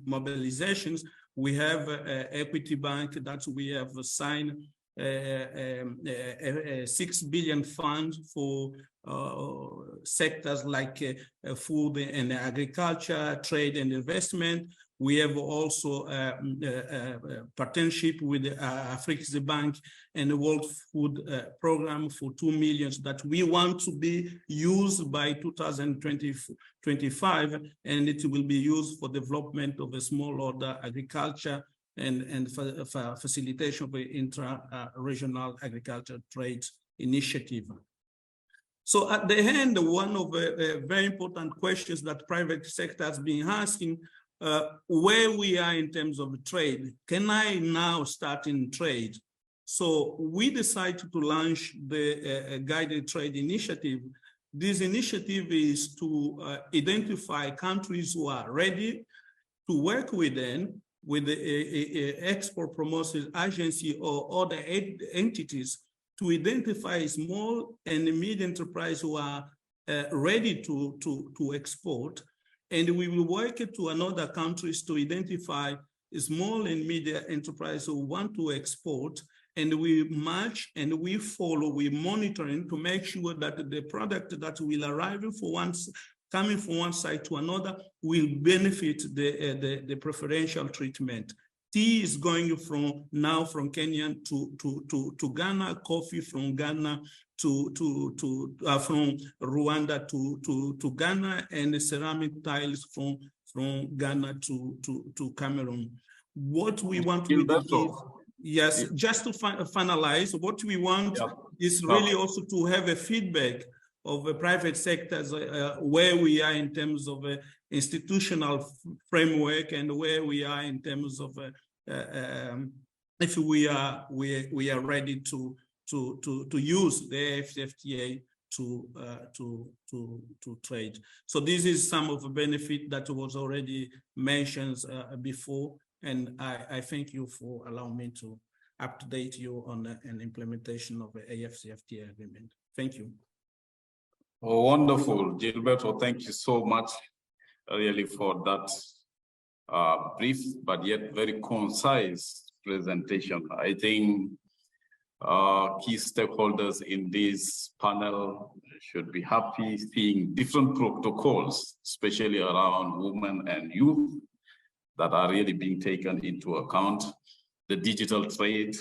mobilizations. We have Equity Bank that we have signed a $6 billion fund for sectors like food and agriculture, trade and investment. We have also a partnership with Africa Bank and the World Food Program for $2 million that we want to be used by 2025, and it will be used for development of a small order agriculture and for facilitation of an intra-regional agriculture trade initiative. So at the end, one of the very important questions that private sector has been asking, where we are in terms of trade. Can I now start in trade? So we decided to launch the guided trade initiative. This initiative is to identify countries who are ready to work with them, with the export promotion agency or other entities, to identify small and medium enterprises who are ready to export. And we will work to another countries to identify small and medium enterprises who want to export, and we match and we follow, we monitoring to make sure that the product that will arrive coming from one side to another will benefit the preferential treatment. Tea is going from Kenya to Ghana, coffee from Ghana from Rwanda to Ghana, and ceramic tiles from Ghana to Cameroon. What we want to do, yes, just to finalize, what we want is really also to have a feedback the private sectors, where we are in terms of institutional framework and where we are in terms of if we are ready to use the AfCFTA to trade. So this is some of the benefit that was already mentioned before, and I thank you for allowing me to update you on an implementation of the AfCFTA agreement. Thank you. Oh, wonderful, Gilberto. Thank you so much, really, for that brief but yet very concise presentation. I think key stakeholders in this panel should be happy seeing different protocols, especially around women and youth, that are really being taken into account. The digital trade,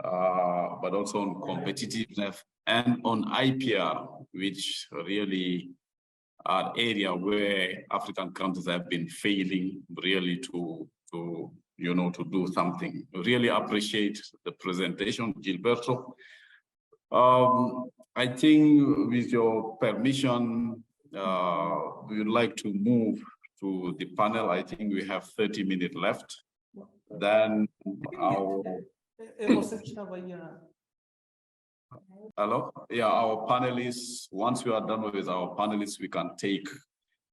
but also on competitiveness and on IPR, which really are area where African countries have been failing really to do something. Really appreciate the presentation, Gilberto. I think with your permission, we would like to move to the panel. I think we have 30 minutes left. Then our hello, yeah, our panelists, once we are done with our panelists, we can take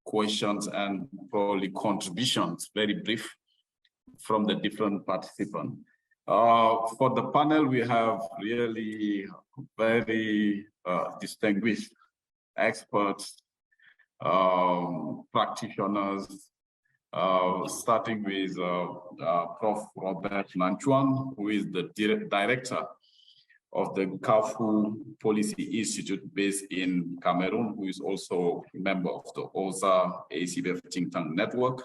questions and probably contributions, very brief, from the different participants. For the panel, we have really very distinguished experts, practitioners, starting with Prof. Robert Nanchuan, who is the director of the Kafu Policy Institute based in Cameroon, who is also a member of the OSA ACBF think tank network.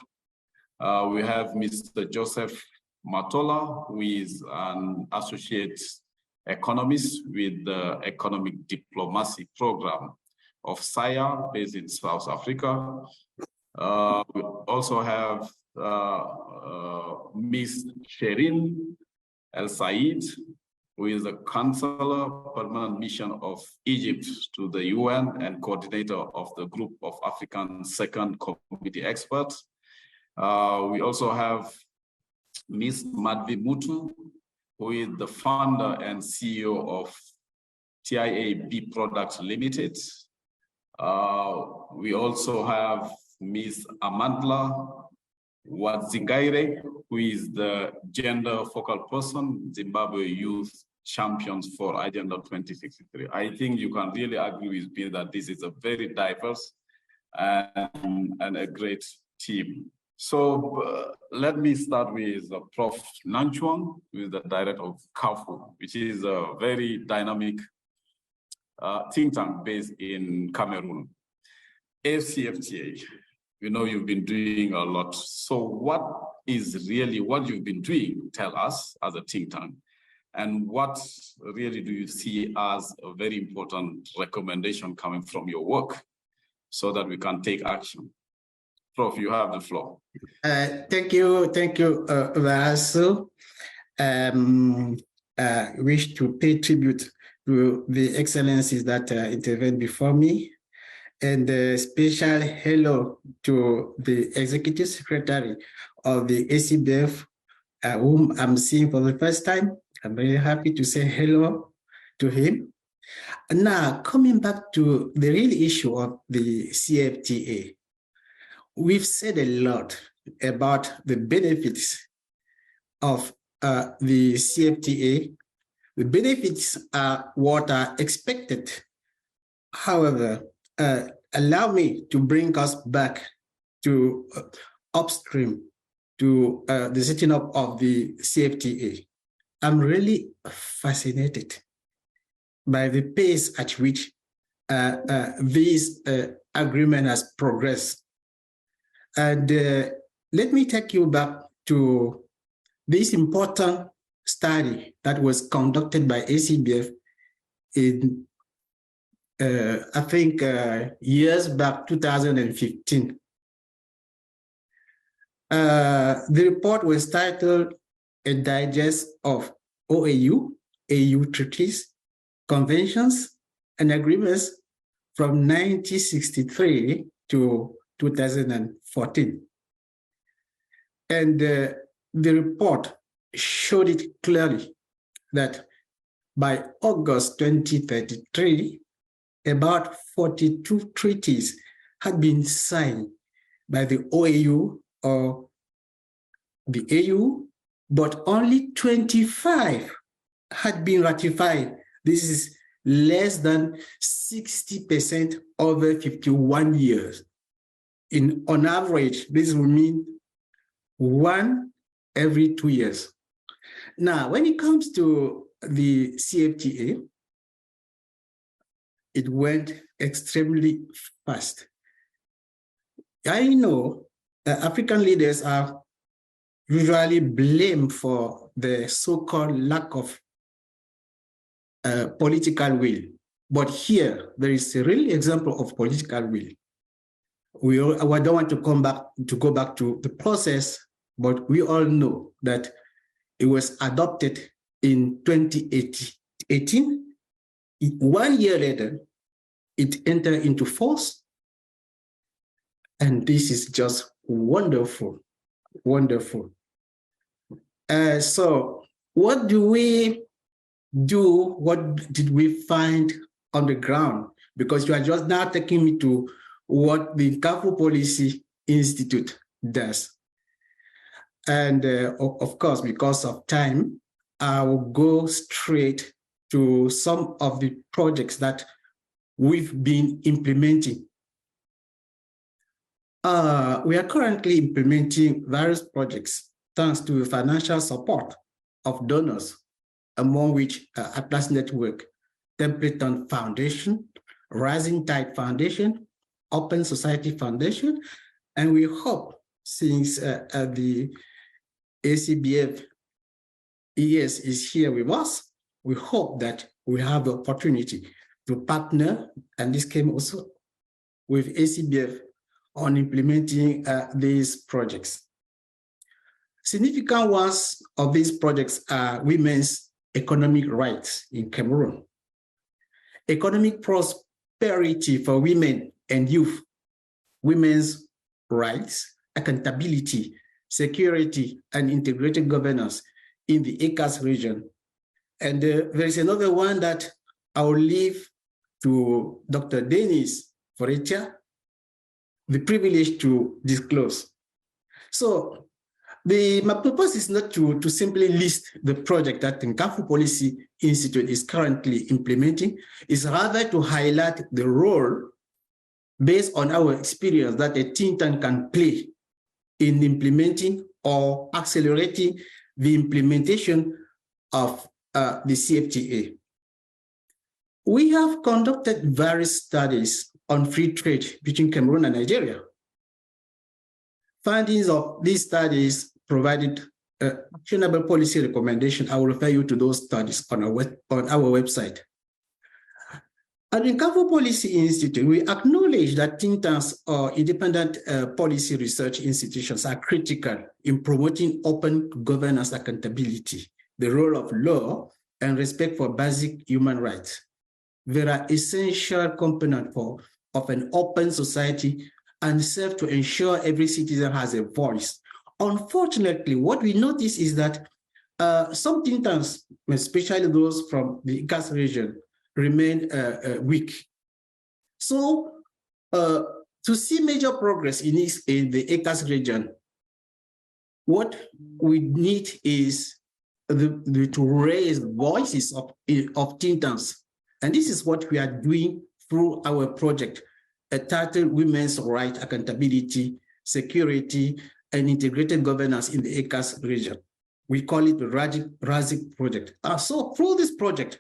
We have Mr. Joseph Matola, who is an associate economist with the Economic Diplomacy Program of SAIA, based in South Africa. We also have Ms. Sherin El Said, who is the Counselor, Permanent Mission of Egypt to the UN and coordinator of the Group of African Second Committee Experts. We also have Ms. Madvi Mutu, who is the founder and CEO of TIAB Products Limited. We also have Ms. Amandla Wadzigaire, who is the gender focal person, Zimbabwe Youth Champions for Agenda 2063. I think you can really agree with me that this is a very diverse and a great team. So let me start with Prof. Nanchuan, who is the director of Kafu, which is a very dynamic think tank based in Cameroon. AfCFTA, you know, you've been doing a lot. So what is really what you've been doing? Tell us as a think tank. And what really do you see as a very important recommendation coming from your work so that we can take action? Prof, you have the floor. Thank you, Vasu. Wish to pay tribute to the excellencies that intervened before me, and a special hello to the Executive Secretary of the ACBF, whom I'm seeing for the first time. I'm very happy to say hello to him. Now, coming back to the real issue of the CFTA, we've said a lot about the benefits of the CFTA. The benefits are what are expected. However, allow me to bring us back to upstream to the setting up of the CFTA. I'm really fascinated by the pace at which this agreement has progressed. And let me take you back to this important study that was conducted by ACBF in, I think, years back, 2015. The report was titled A Digest of OAU, AU Treaties, Conventions, and Agreements from 1963 to 2014. And the report showed it clearly that by August 2033, about 42 treaties had been signed by the OAU or the AU, but only 25 had been ratified. This is less than 60% over 51 years. On average, this will mean 1 every 2 years. Now, when it comes to the CFTA, it went extremely fast. I know that African leaders are usually blamed for the so-called lack of political will. But here, there is a real example of political will. I don't want to go back to the process, but we all know that it was adopted in 2018. 1 year later, it entered into force. And this is just wonderful, wonderful. So what do we do? What did we find on the ground? Because you are just now taking me to what the Carrefour Policy Institute does. And of course, because of time, I will go straight to some of the projects that we've been implementing. We are currently implementing various projects thanks to financial support of donors, among which Atlas Network, Templeton Foundation, Rising Tide Foundation, Open Society Foundation, and we hope, since the ACBF ES is here with us, we hope that we have the opportunity to partner, and this came also with ACBF on implementing these projects. Significant ones of these projects are women's economic rights in Cameroon, economic prosperity for women and youth, women's rights, accountability, security, and integrated governance in the ECAS region. And there is another one that I will leave to Dr. Denis Foretia the privilege to disclose. So my purpose is not to simply list the project that the Carrefour Policy Institute is currently implementing, is rather to highlight the role based on our experience that a think tank can play in implementing or accelerating the implementation of the CFTA. We have conducted various studies on free trade between Cameroon and Nigeria. Findings of these studies provided actionable policy recommendation. I will refer you to those studies on our website. At the Carrefour Policy Institute, we acknowledge that think tanks or independent policy research institutions are critical in promoting open governance accountability, the role of law, and respect for basic human rights. There are essential components of an open society and serve to ensure every citizen has a voice. Unfortunately, what we notice is that some think tanks, especially those from the ECAS region, remain weak. So to see major progress in the ECAS region, what we need is to raise voices of think tanks. And this is what we are doing through our project, titled Women's Rights, Accountability, Security, and Integrated Governance in the ECAS region. We call it the RAZIC project. So through this project,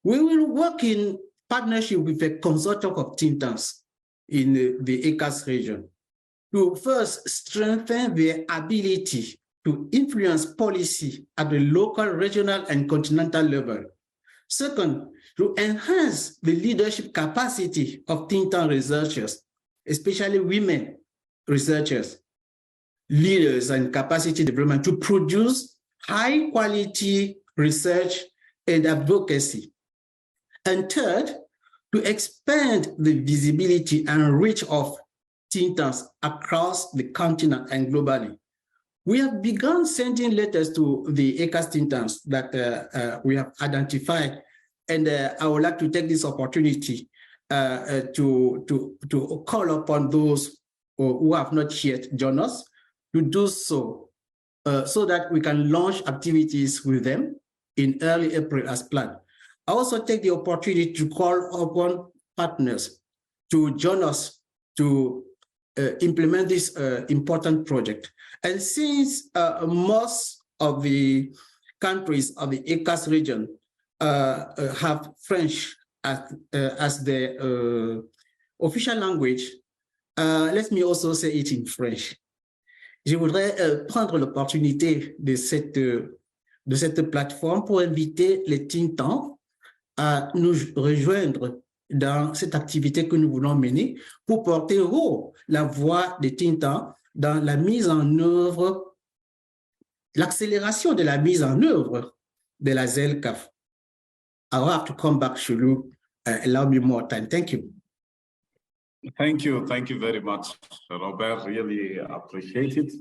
we will work in partnership with a consortium of think tanks in the ECAS region to first strengthen their ability to influence policy at the local, regional, and continental level. Second, to enhance the leadership capacity of think tank researchers, especially women researchers, leaders, and capacity development to produce high quality research and advocacy. And third, to expand the visibility and reach of think tanks across the continent and globally. We have begun sending letters to the ECAS think tanks that we have identified, and I would like to take this opportunity to call upon those who have not yet joined us to do so, so that we can launch activities with them in early April as planned. I also take the opportunity to call upon partners to join us to implement this important project. And since most of the countries of the ECAS region have French as their official language, let me also say it in French. Je voudrais prendre l'opportunité de cette plateforme pour inviter les think tanks à nous rejoindre dans cette activité que nous voulons mener pour porter haut la voix des think tanks dans la mise en œuvre, l'accélération de la mise en œuvre de la ZLCAF. I will have to come back to you. Allow me more time. Thank you. Thank you very much, Robert. Really appreciate it.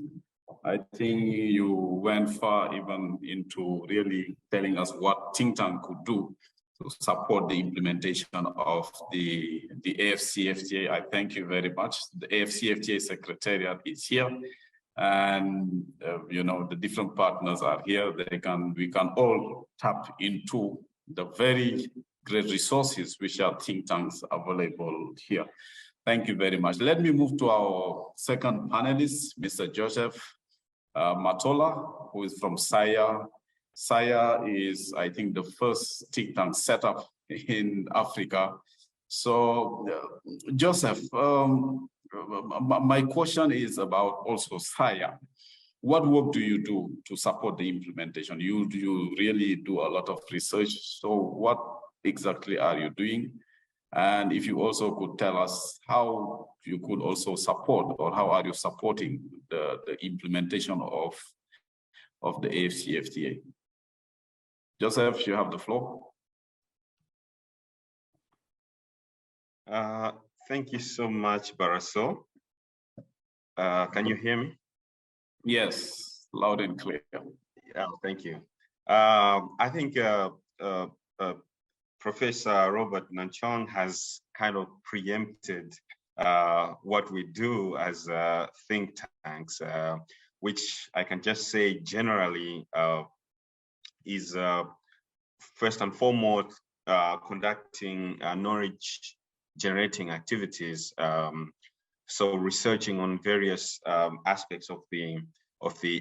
I think you went far even into really telling us what think tank could do to support the implementation of the AfCFTA. I thank you very much. The AfCFTA Secretariat is here, and you know, the different partners are here. We can all tap into the very great resources which are think tanks available here. Thank you very much. Let me move to our second panelist, Mr. Joseph Matola, who is from SAYA. SAYA is, I think, the first think tank set up in Africa. So, Joseph, my question is about also SAYA. What work do you do to support the implementation? You really do a lot of research. So what exactly are you doing? And if you also could tell us how you could also support, or how are you supporting the implementation of the AfCFTA? Joseph, you have the floor. Thank you so much, Baraso. Can you hear me? Yes, loud and clear. Yeah, thank you. I think Professor Robert Nanchong has kind of preempted what we do as think tanks, which I can just say generally is first and foremost conducting knowledge generating activities. So researching on various aspects of the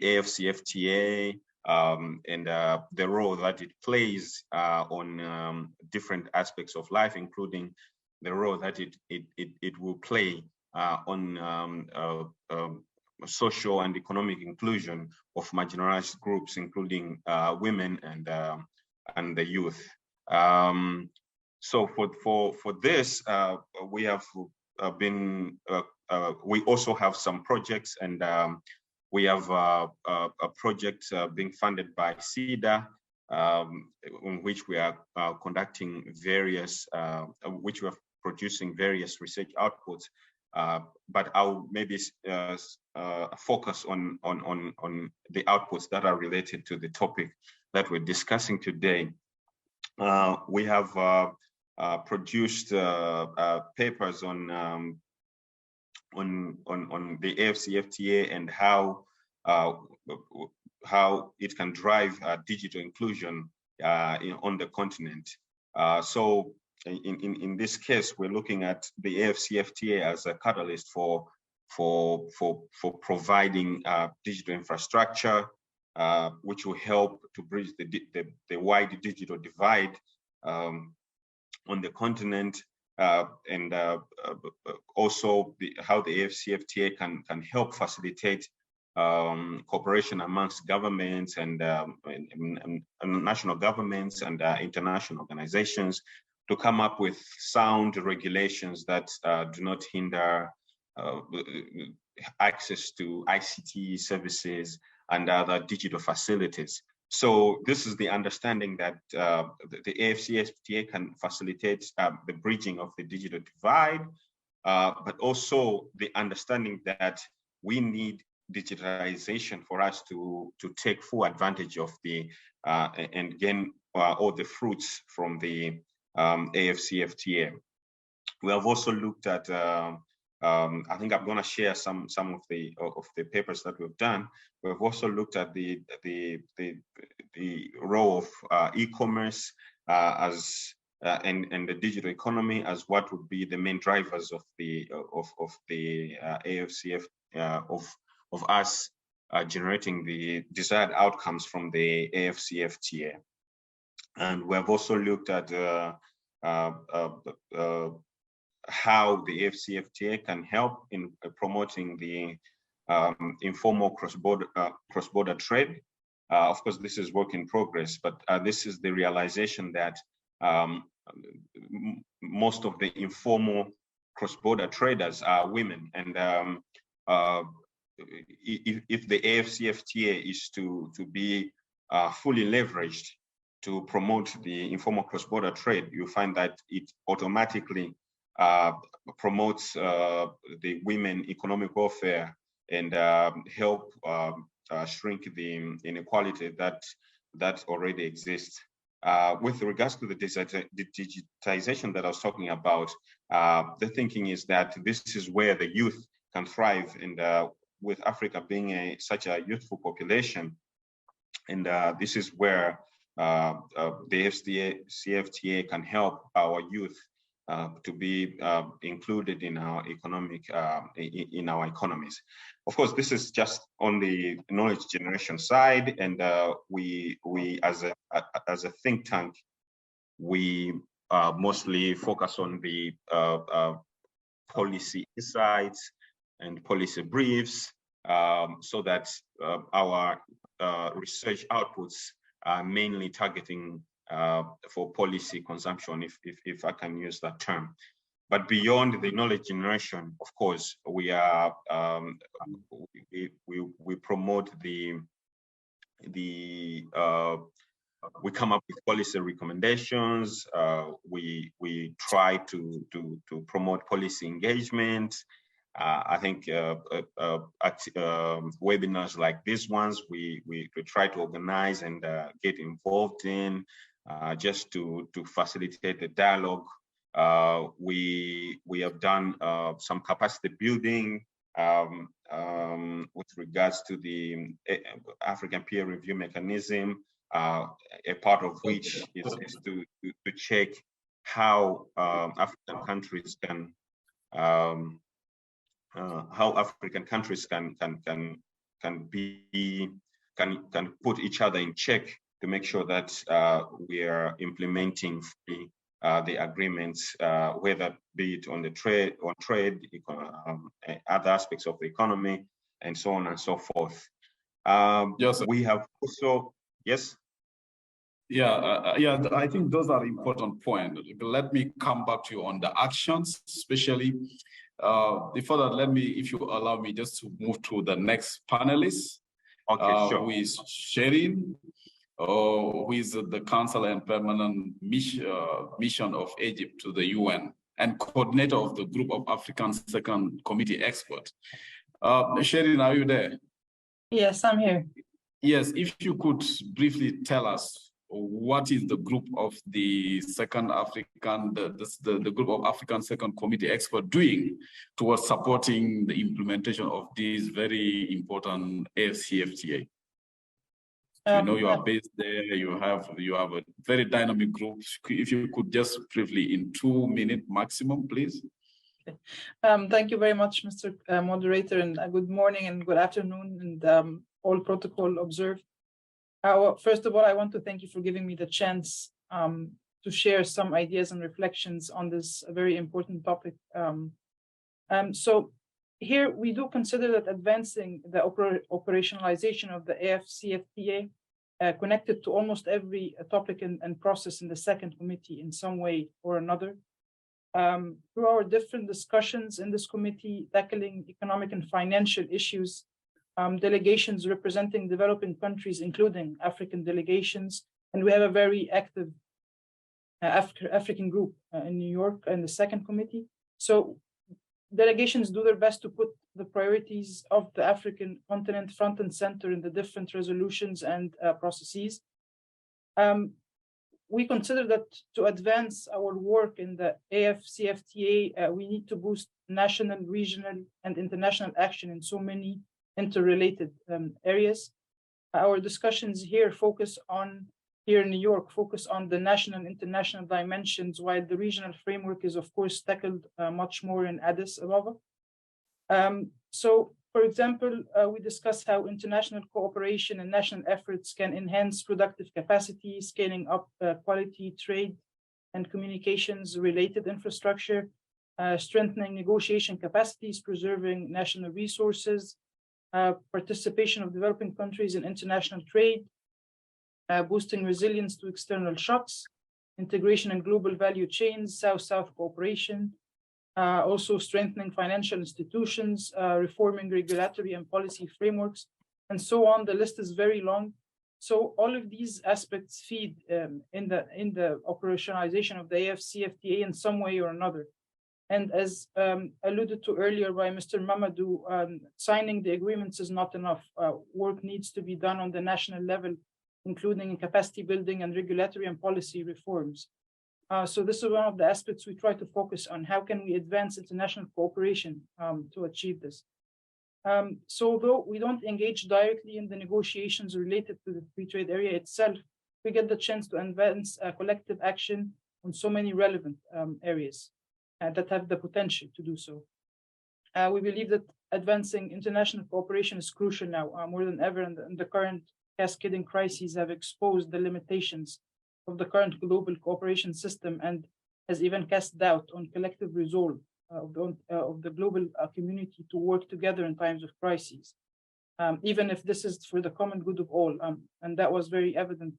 AfCFTA and the role that it plays on different aspects of life, including the role that it will play on social and economic inclusion of marginalized groups, including women and the youth. So for this, we have been we also have some projects, and we have a project being funded by CEDA, in which we are conducting various, which we are producing various research outputs. But I'll maybe focus on the outputs that are related to the topic that we're discussing today. We have produced papers on the AfCFTA and how it can drive digital inclusion on the continent. So in this case, we're looking at the AfCFTA as a catalyst for providing digital infrastructure, which will help to bridge the wide digital divide on the continent, and also how the AfCFTA can help facilitate cooperation amongst governments and national governments and international organizations to come up with sound regulations that do not hinder access to ICT services and other digital facilities. So this is the understanding that the AfCFTA can facilitate the bridging of the digital divide, but also the understanding that we need digitalization for us to take full advantage of the and gain all the fruits from the AfCFTA. We have also looked at I think I'm going to share some of the papers that we've done. We've also looked at the role of e-commerce as and the digital economy as what would be the main drivers of the AfCF of us generating the desired outcomes from the AfCFTA. And we have also looked at how the AfCFTA can help in promoting the informal cross-border trade. Of course, this is work in progress, but this is the realization that most of the informal cross-border traders are women, and if the AfCFTA is to be fully leveraged to promote the informal cross-border trade, you find that it automatically promotes the women economic welfare and help shrink the inequality that already exists. With regards to the digitization that I was talking about, the thinking is that this is where the youth can thrive, and with Africa being such a youthful population, and this is where the AfCFTA can help our youth to be included in our economies. Of course, this is just on the knowledge generation side, and we as a think tank, we mostly focus on the policy insights and policy briefs, so that our research outputs are mainly targeting for policy consumption, if I can use that term. But beyond the knowledge generation, of course, we are we promote we come up with policy recommendations. We try to promote policy engagement. I think at webinars like these ones, we try to organize and get involved in, just to facilitate the dialogue. We have done some capacity building with regards to the African peer review mechanism, a part of which is to check how African countries can put each other in check to make sure that we are implementing the agreements, whether be it on trade, other aspects of the economy, and so on and so forth. Yes, we have also, yes. Yeah, I think those are important points. Let me come back to you on the actions, especially. Before that, let me, if you allow me, just to move to the next panelist. Okay, sure. Who is Sherin, who is the Council and Permanent Mission of Egypt to the UN and coordinator of the Group of African Second Committee Expert. Sherin, are you there? Yes, I'm here. Yes, if you could briefly tell us what is the group of the Second African, the Group of African Second Committee Expert doing towards supporting the implementation of this very important AfCFTA? I know you are based there. You have a very dynamic group. If you could just briefly, in 2 minutes maximum, please. Okay. Thank you very much, Mr. Moderator, and good morning and good afternoon, and all protocol observed. First of all, I want to thank you for giving me the chance to share some ideas and reflections on this very important topic. So here we do consider that advancing the operationalization of the AfCFTA connected to almost every topic and process in the second committee in some way or another. Through our different discussions in this committee, tackling economic and financial issues delegations representing developing countries, including African delegations. And we have a very active African group in New York and the second committee. So delegations do their best to put the priorities of the African continent front and center in the different resolutions and processes. We consider that to advance our work in the AfCFTA, we need to boost national, regional, and international action in so many interrelated areas. Our discussions here in New York focus on the national and international dimensions, while the regional framework is, of course, tackled much more in Addis Ababa. So, for example, we discuss how international cooperation and national efforts can enhance productive capacity, scaling up quality trade and communications related infrastructure, strengthening negotiation capacities, preserving national resources, participation of developing countries in international trade, boosting resilience to external shocks, integration in global value chains, South-South cooperation, also strengthening financial institutions, reforming regulatory and policy frameworks, and so on. The list is very long. So all of these aspects feed in the operationalization of the AfCFTA in some way or another. And as alluded to earlier by Mr. Mamadou, signing the agreements is not enough. Work needs to be done on the national level, including capacity building and regulatory and policy reforms. So this is one of the aspects we try to focus on. How can we advance international cooperation to achieve this? So though we don't engage directly in the negotiations related to the free trade area itself, we get the chance to advance collective action on so many relevant areas that have the potential to do so. We believe that advancing international cooperation is crucial now, more than ever, and the current cascading crises have exposed the limitations of the current global cooperation system and has even cast doubt on collective resolve of the global community to work together in times of crises, even if this is for the common good of all. And that was very evident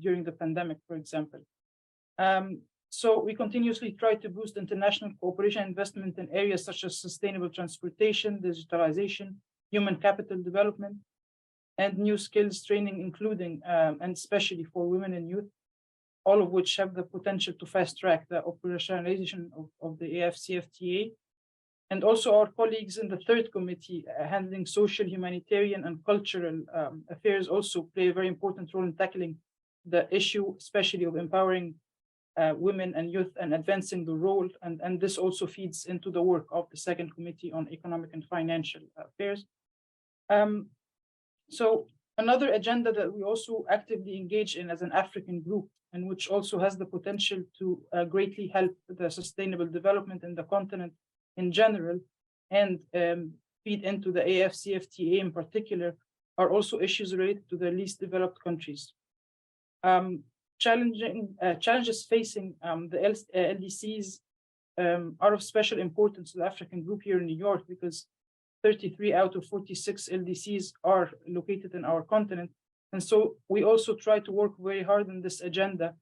during the pandemic, for example. So we continuously try to boost international cooperation investment in areas such as sustainable transportation, digitalization, human capital development, and new skills training, including and especially for women and youth, all of which have the potential to fast track the operationalization of the AfCFTA. And also our colleagues in the third committee handling social, humanitarian, and cultural affairs also play a very important role in tackling the issue, especially of empowering women and youth and advancing the role. And this also feeds into the work of the second committee on economic and financial affairs. So another agenda that we also actively engage in as an African group, and which also has the potential to greatly help the sustainable development in the continent in general, and feed into the AfCFTA in particular, are also issues related to the least developed countries. Challenges facing the LDCs are of special importance to the African group here in New York, because 33 out of 46 LDCs are located in our continent. And so we also try to work very hard on this agenda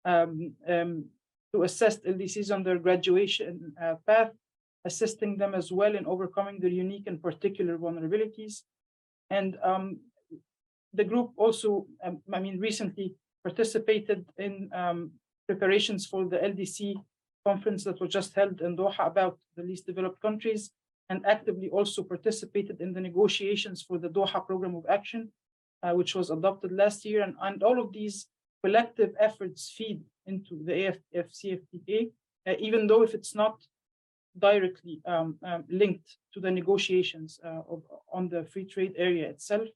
to assess LDCs on their graduation path, assisting them as well in overcoming their unique and particular vulnerabilities. And the group also, recently participated in preparations for the LDC conference that was just held in Doha about the least developed countries, and actively also participated in the negotiations for the Doha Program of Action, which was adopted last year. And all of these collective efforts feed into the AfCFTA, even though if it's not directly linked to the negotiations on the free trade area itself.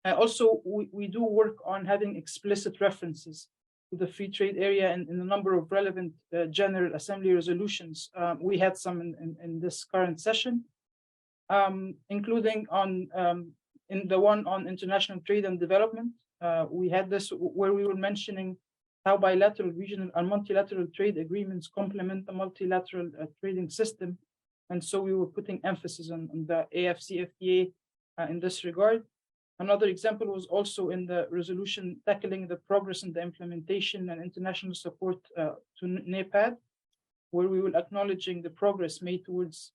Also, we do work on having explicit references to the free trade area in a number of relevant General Assembly resolutions. We had some in this current session, including in the one on international trade and development. We had this where we were mentioning how bilateral, regional, and multilateral trade agreements complement the multilateral trading system. And so we were putting emphasis on the AfCFTA in this regard. Another example was also in the resolution tackling the progress in the implementation and international support to NEPAD, where we were acknowledging the progress made towards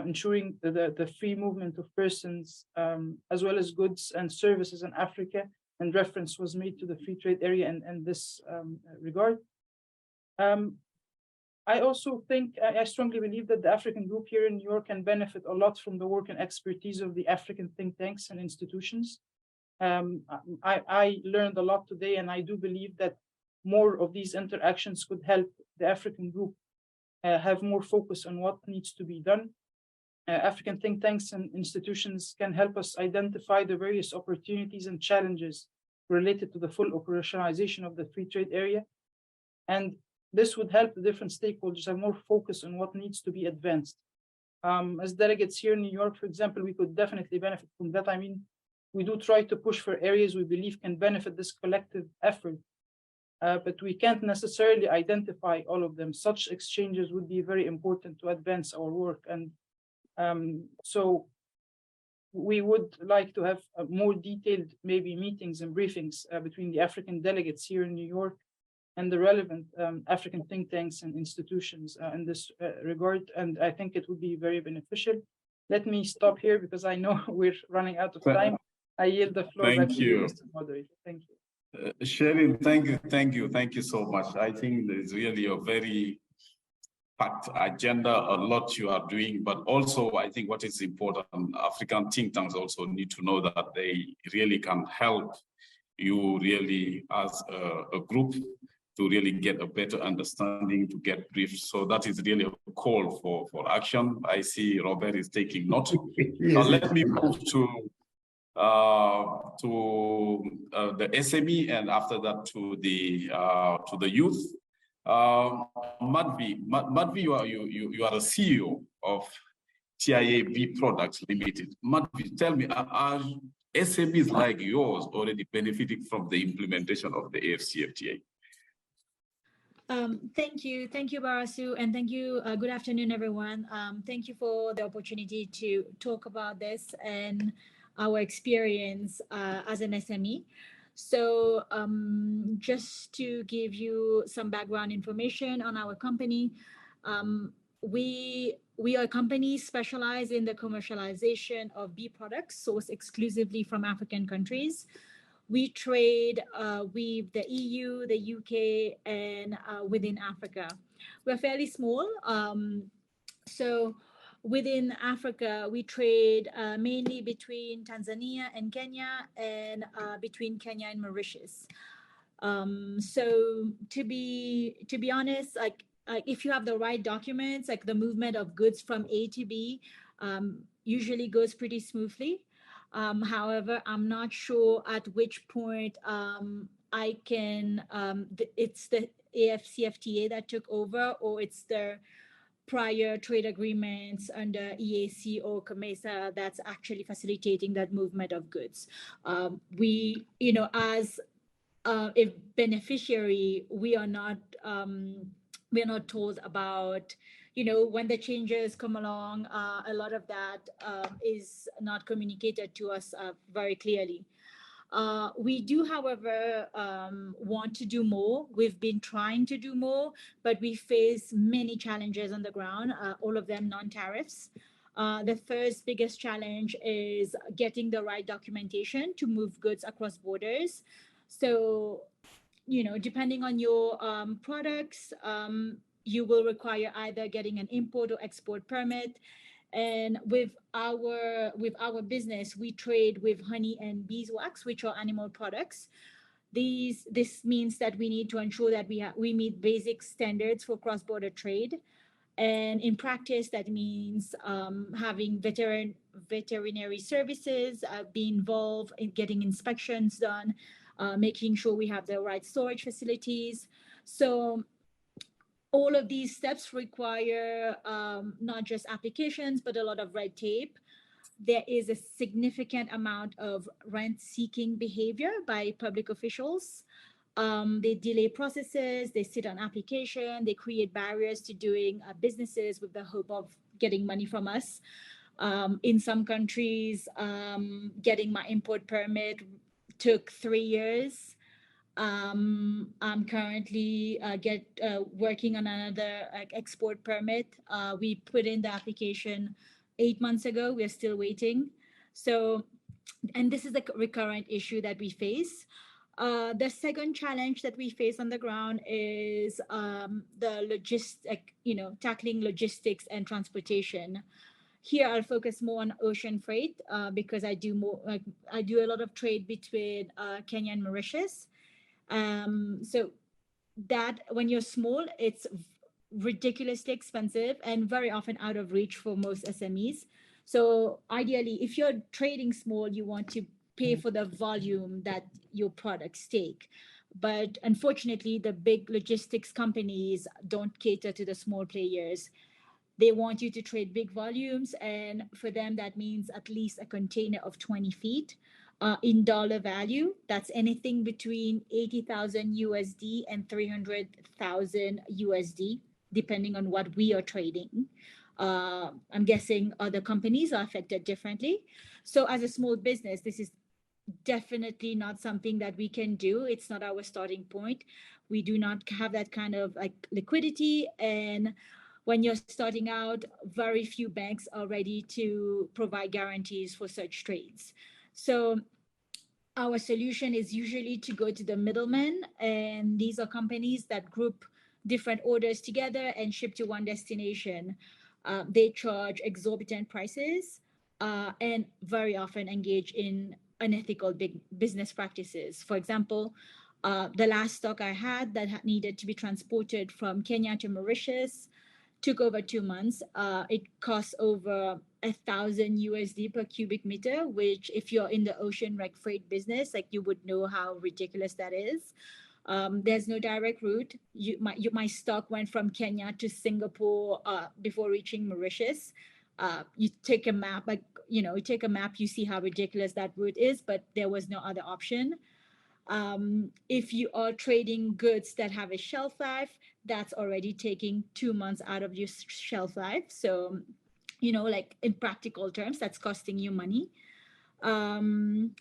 ensuring the free movement of persons, as well as goods and services in Africa, and reference was made to the free trade area in this regard. I also think, I strongly believe that the African group here in New York can benefit a lot from the work and expertise of the African think tanks and institutions. I learned a lot today, and I do believe that more of these interactions could help the African group have more focus on what needs to be done. African think tanks and institutions can help us identify the various opportunities and challenges related to the full operationalization of the free trade area. And this would help the different stakeholders have more focus on what needs to be advanced. As delegates here in New York, for example, we could definitely benefit from that. I mean, we do try to push for areas we believe can benefit this collective effort, but we can't necessarily identify all of them. Such exchanges would be very important to advance our work. And so we would like to have more detailed, maybe meetings and briefings between the African delegates here in New York and the relevant African think tanks and institutions in this regard. And I think it would be very beneficial. Let me stop here because I know we're running out of time. I yield the floor back to you, Mr. Moderator. Thank you. Sherin, thank you so much. I think there's really a very packed agenda, a lot you are doing, but also I think what is important, African think tanks also need to know that they really can help you really as a group to really get a better understanding, to get briefed. So that is really a call for action. I see Robert is taking note. Yes. Now let me move to the SME, and after that to the youth. Madvi, you are the CEO of TIAB Products Limited. Madvi, tell me, are SMEs like yours already benefiting from the implementation of the AfCFTA? Thank you, Barasu, and thank you. Good afternoon, everyone. Thank you for the opportunity to talk about this and our experience as an SME. So just to give you some background information on our company, we are a company specialized in the commercialization of bee products sourced exclusively from African countries. We trade with the EU, the UK, and within Africa. We're fairly small. So within Africa, we trade mainly between Tanzania and Kenya, and between Kenya and Mauritius. So to be honest, like if you have the right documents, like the movement of goods from A to B usually goes pretty smoothly. However, I'm not sure at which point I can, it's the AfCFTA that took over, or it's the prior trade agreements under EAC or COMESA that's actually facilitating that movement of goods. We, as a beneficiary, we are not told about, when the changes come along. A lot of that is not communicated to us very clearly. We do, however, want to do more. We've been trying to do more, but we face many challenges on the ground, all of them non-tariffs. The first biggest challenge is getting the right documentation to move goods across borders. So, depending on your products, you will require either getting an import or export permit. And with our business, we trade with honey and beeswax, which are animal products. This means that we need to ensure that we meet basic standards for cross-border trade. And in practice, that means having veterinary services, be involved in getting inspections done, making sure we have the right storage facilities. So all of these steps require not just applications, but a lot of red tape. There is a significant amount of rent-seeking behavior by public officials. They delay processes, they sit on application, they create barriers to doing businesses with the hope of getting money from us. In some countries, getting my import permit took 3 years. I'm currently working on another export permit. We put in the application 8 months ago. We're still waiting. So, and this is a recurrent issue that we face. The second challenge that we face on the ground is the logistic, tackling logistics and transportation. Here, I'll focus more on ocean freight because I do a lot of trade between Kenya and Mauritius. So that when you're small, it's ridiculously expensive and very often out of reach for most SMEs. So ideally, if you're trading small, you want to pay for the volume that your products take. But unfortunately, the big logistics companies don't cater to the small players. They want you to trade big volumes. And for them, that means at least a container of 20 feet in dollar value. That's anything between 80,000 USD and 300,000 USD, depending on what we are trading. I'm guessing other companies are affected differently. So as a small business, this is definitely not something that we can do. It's not our starting point. We do not have that kind of liquidity. And when you're starting out, very few banks are ready to provide guarantees for such trades. So our solution is usually to go to the middlemen, and these are companies that group different orders together and ship to one destination. They charge exorbitant prices and very often engage in unethical big business practices. For example, the last stock I had that needed to be transported from Kenya to Mauritius took over 2 months. It costs over 1,000 USD per cubic meter, which if you're in the ocean freight business, you would know how ridiculous that is. There's no direct route. My stock went from Kenya to Singapore before reaching Mauritius. You take a map, you see how ridiculous that route is, but there was no other option. If you are trading goods that have a shelf life, that's already taking 2 months out of your shelf life. So, in practical terms, that's costing you money. And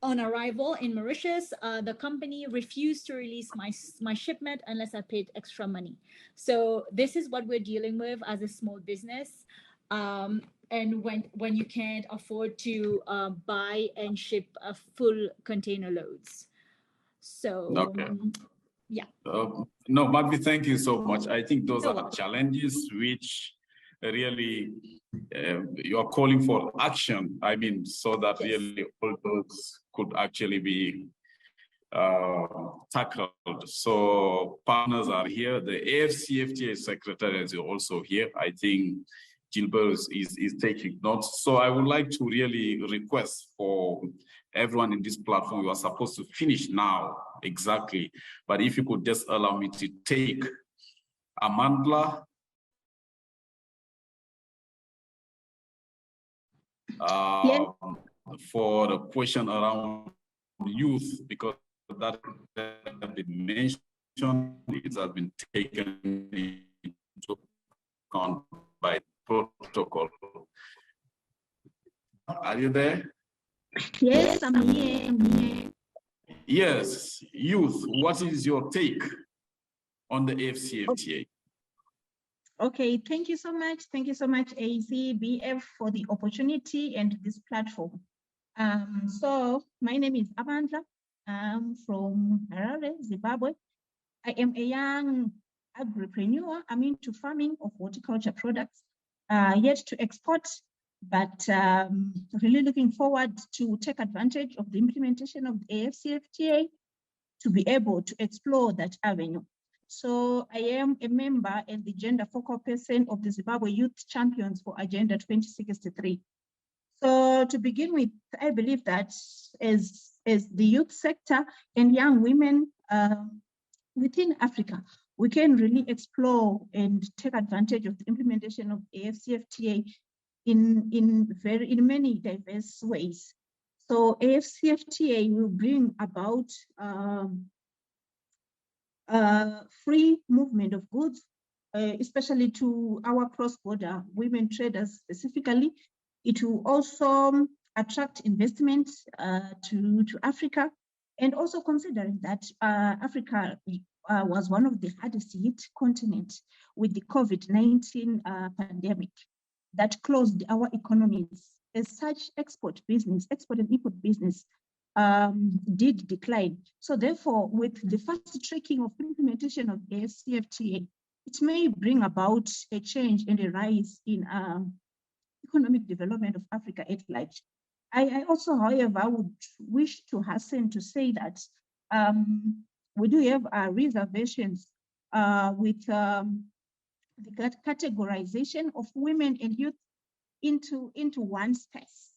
on arrival in Mauritius, the company refused to release my shipment unless I paid extra money. So this is what we're dealing with as a small business. And when you can't afford to buy and ship a full container loads. So, okay. Yeah. No, Magvi, thank you so much. I think those are challenges which really you are calling for action. I mean, so that yes, really all those could actually be tackled. So partners are here. The AfCFTA secretary is also here. I think Gilbert is taking notes. So I would like to really request for everyone in this platform, you are supposed to finish now, exactly. But if you could just allow me to take Amandla, yes, for the question around youth, because that has been mentioned, it has been taken into account by protocol. Are you there? Yes, I'm here. Yes, youth, what is your take on the AfCFTA? Okay, thank you so much. Thank you so much, ACBF, for the opportunity and this platform. So my name is Amandla. I'm from Harare, Zimbabwe. I am a young agripreneur. I'm into farming of horticulture products, yet to export, but really looking forward to take advantage of the implementation of the AfCFTA to be able to explore that avenue. So I am a member and the gender focal person of the Zimbabwe Youth Champions for Agenda 2063. So to begin with, I believe that as the youth sector and young women within Africa, we can really explore and take advantage of the implementation of AfCFTA in many diverse ways. So AfCFTA will bring about free movement of goods, especially to our cross-border women traders specifically. It will also attract investment to Africa, and also considering that Africa was one of the hardest hit continents with the COVID-19 pandemic. that closed our economies. As such, export and import business did decline. So therefore, with the fast tracking of implementation of AfCFTA, it may bring about a change and a rise in economic development of Africa at large. I also, however, would wish to hasten to say that we do have reservations with the categorization of women and youth into one space,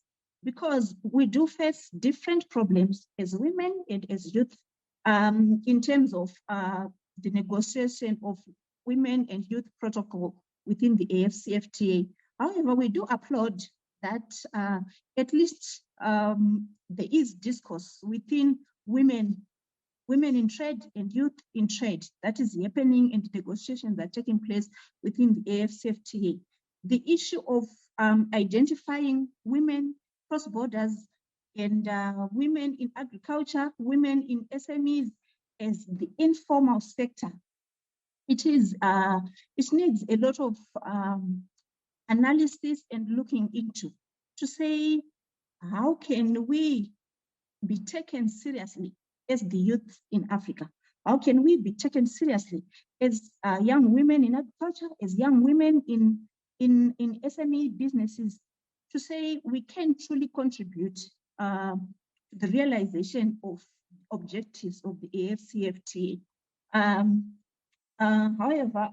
because we do face different problems as women and as youth in terms of the negotiation of women and youth protocol within the AfCFTA. However, we do applaud that at least there is discourse within women in trade and youth in trade that is happening, and negotiations that are taking place within the AfCFTA. The issue of identifying women cross borders and women in agriculture, women in SMEs as the informal sector, it needs a lot of analysis and looking into to say, how can we be taken seriously as the youth in Africa? How can we be taken seriously as young women in agriculture, as young women in SME businesses, to say we can truly contribute to the realization of objectives of the AfCFTA. However,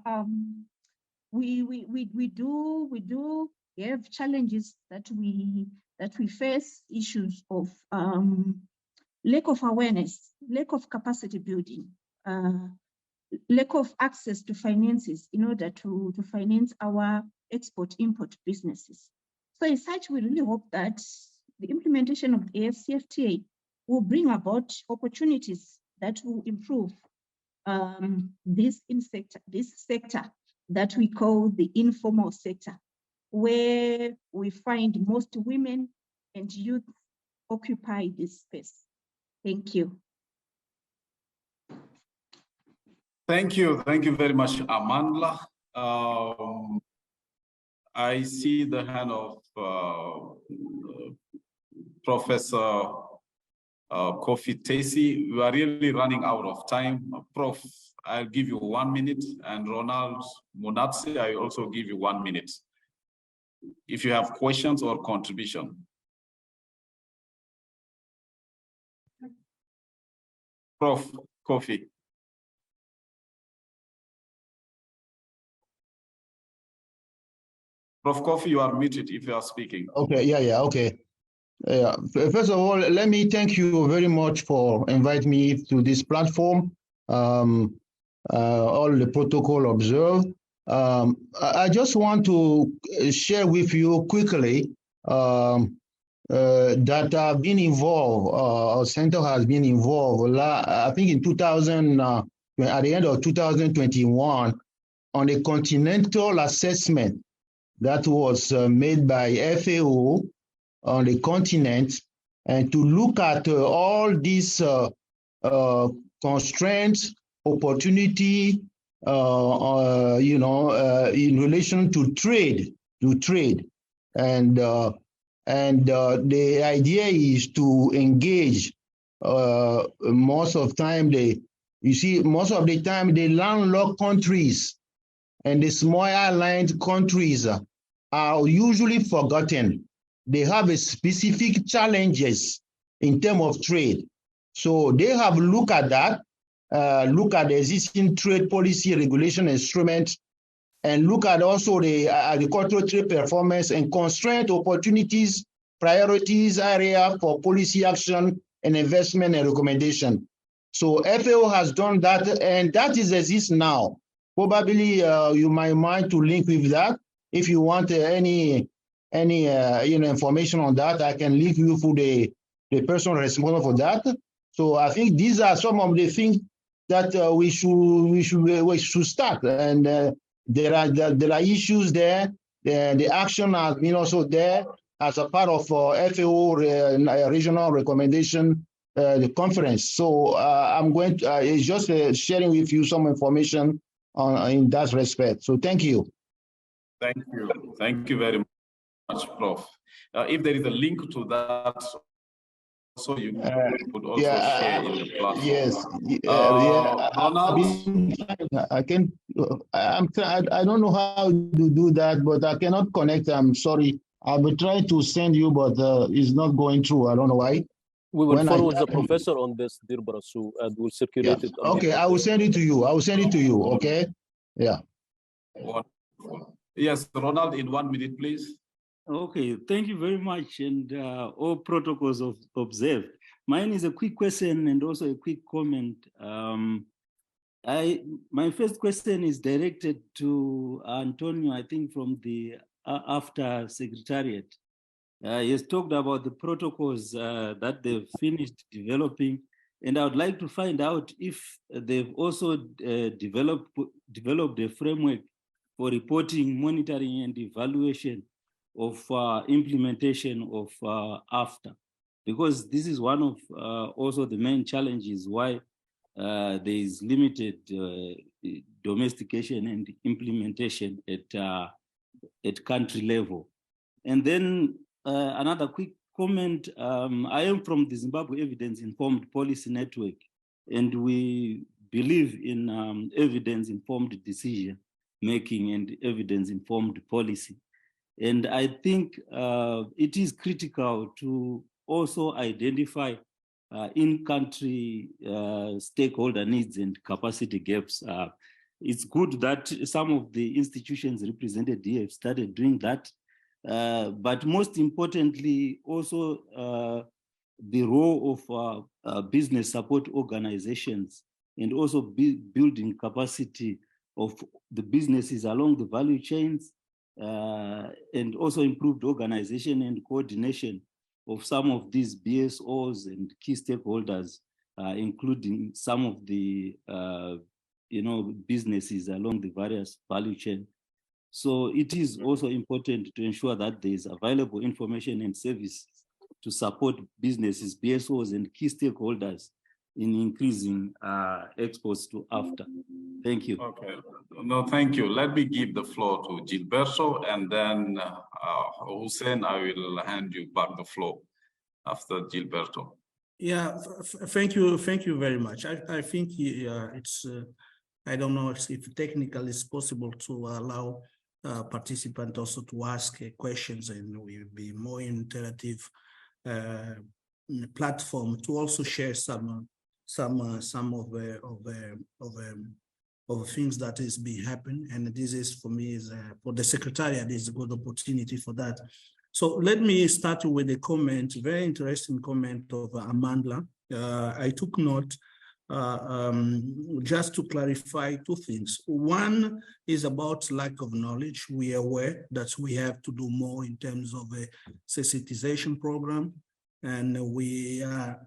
we do have challenges that we face, issues of lack of awareness, lack of capacity building, lack of access to finances in order to finance our export-import businesses. So as such, we really hope that the implementation of the AfCFTA will bring about opportunities that will improve this sector that we call the informal sector, where we find most women and youth occupy this space. Thank you. Thank you very much, Amandla. I see the hand of Professor Kofi Tesi. We are really running out of time. Prof, I'll give you 1 minute, and Ronald Munatsi, I also give you 1 minute. If you have questions or contribution. Prof Kofi. Prof Kofi, you are muted if you are speaking. Okay, okay. First of all, let me thank you very much for inviting me to this platform. All the protocol observed. I just want to share with you quickly that I've been involved, our center has been involved, I think in 2000, at the end of 2021, on a continental assessment that was made by FAO on the continent, and to look at all these constraints, opportunity, in relation to trade, and the idea is to engage. Most of the time, most of the time, the landlocked countries and the small island countries are usually forgotten. They have a specific challenges in terms of trade. So they have looked at that, look at the existing trade policy regulation instruments, and look at also the agricultural trade performance and constraint opportunities, priorities, area for policy action and investment and recommendation. So FAO has done that, and that exists now. Probably you might mind to link with that. If you want any information on that, I can link you to the person responsible for that. So I think these are some of the things that we should start. And there are issues there. The action has been also there as a part of FAO regional recommendation, the conference. So I'm going to just sharing with you some information in that respect. So thank you. Thank you very much. much, Prof. If there is a link to that, so you could also share in the platform. Yes, Ronald? I don't know how to do that, but I cannot connect. I'm sorry. I've been trying to send you, but it's not going through. I don't know why. We will follow the professor on this, dear Barasu, and we'll circulate it. Okay, I will send it to you. Okay. Yeah. Wonderful. Yes, Ronald, in 1 minute, please. Okay, thank you very much. And all protocols observed. Mine is a quick question and also a quick comment. My first question is directed to Antonio, I think from the AfCFTA Secretariat. He has talked about the protocols that they've finished developing, and I would like to find out if they've also developed a framework for reporting, monitoring, and evaluation of implementation of AfCFTA, because this is one of also the main challenges why there is limited domestication and implementation at country level. And then another quick comment, I am from the Zimbabwe Evidence-Informed Policy Network, and we believe in evidence-informed decision-making and evidence-informed policy. And I think it is critical to also identify in-country stakeholder needs and capacity gaps. It's good that some of the institutions represented here have started doing that. But most importantly, also the role of business support organizations and also building capacity of the businesses along the value chains, and also improved organization and coordination of some of these BSOs and key stakeholders, including some of the businesses along the various value chain. So it is also important to ensure that there is available information and services to support businesses, BSOs, and key stakeholders in increasing exports to AfCFTA. Thank you. Okay, no, thank you. Let me give the floor to Gilberto, and then Hussein, I will hand you back the floor after Gilberto. Yeah, thank you very much. I think it's, I don't know if technically it's possible to allow participants also to ask questions, and we'll be more interactive platform to also share some of things that is being happening. And this is for me is for the Secretariat is a good opportunity for that. So let me start with a comment, very interesting comment of Amandla. I took note just to clarify two things. One is about lack of knowledge. We are aware that we have to do more in terms of a sensitization program, and we have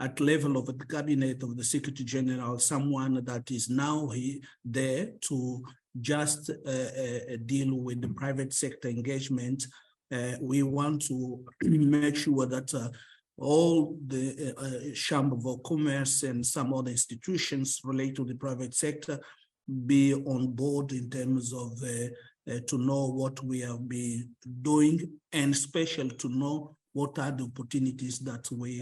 at level of the cabinet of the Secretary General someone that is now there to just deal with the private sector engagement. We want to make sure that all the Chamber of Commerce and some other institutions related to the private sector be on board in terms of to know what we have been doing, and especially to know what are the opportunities that we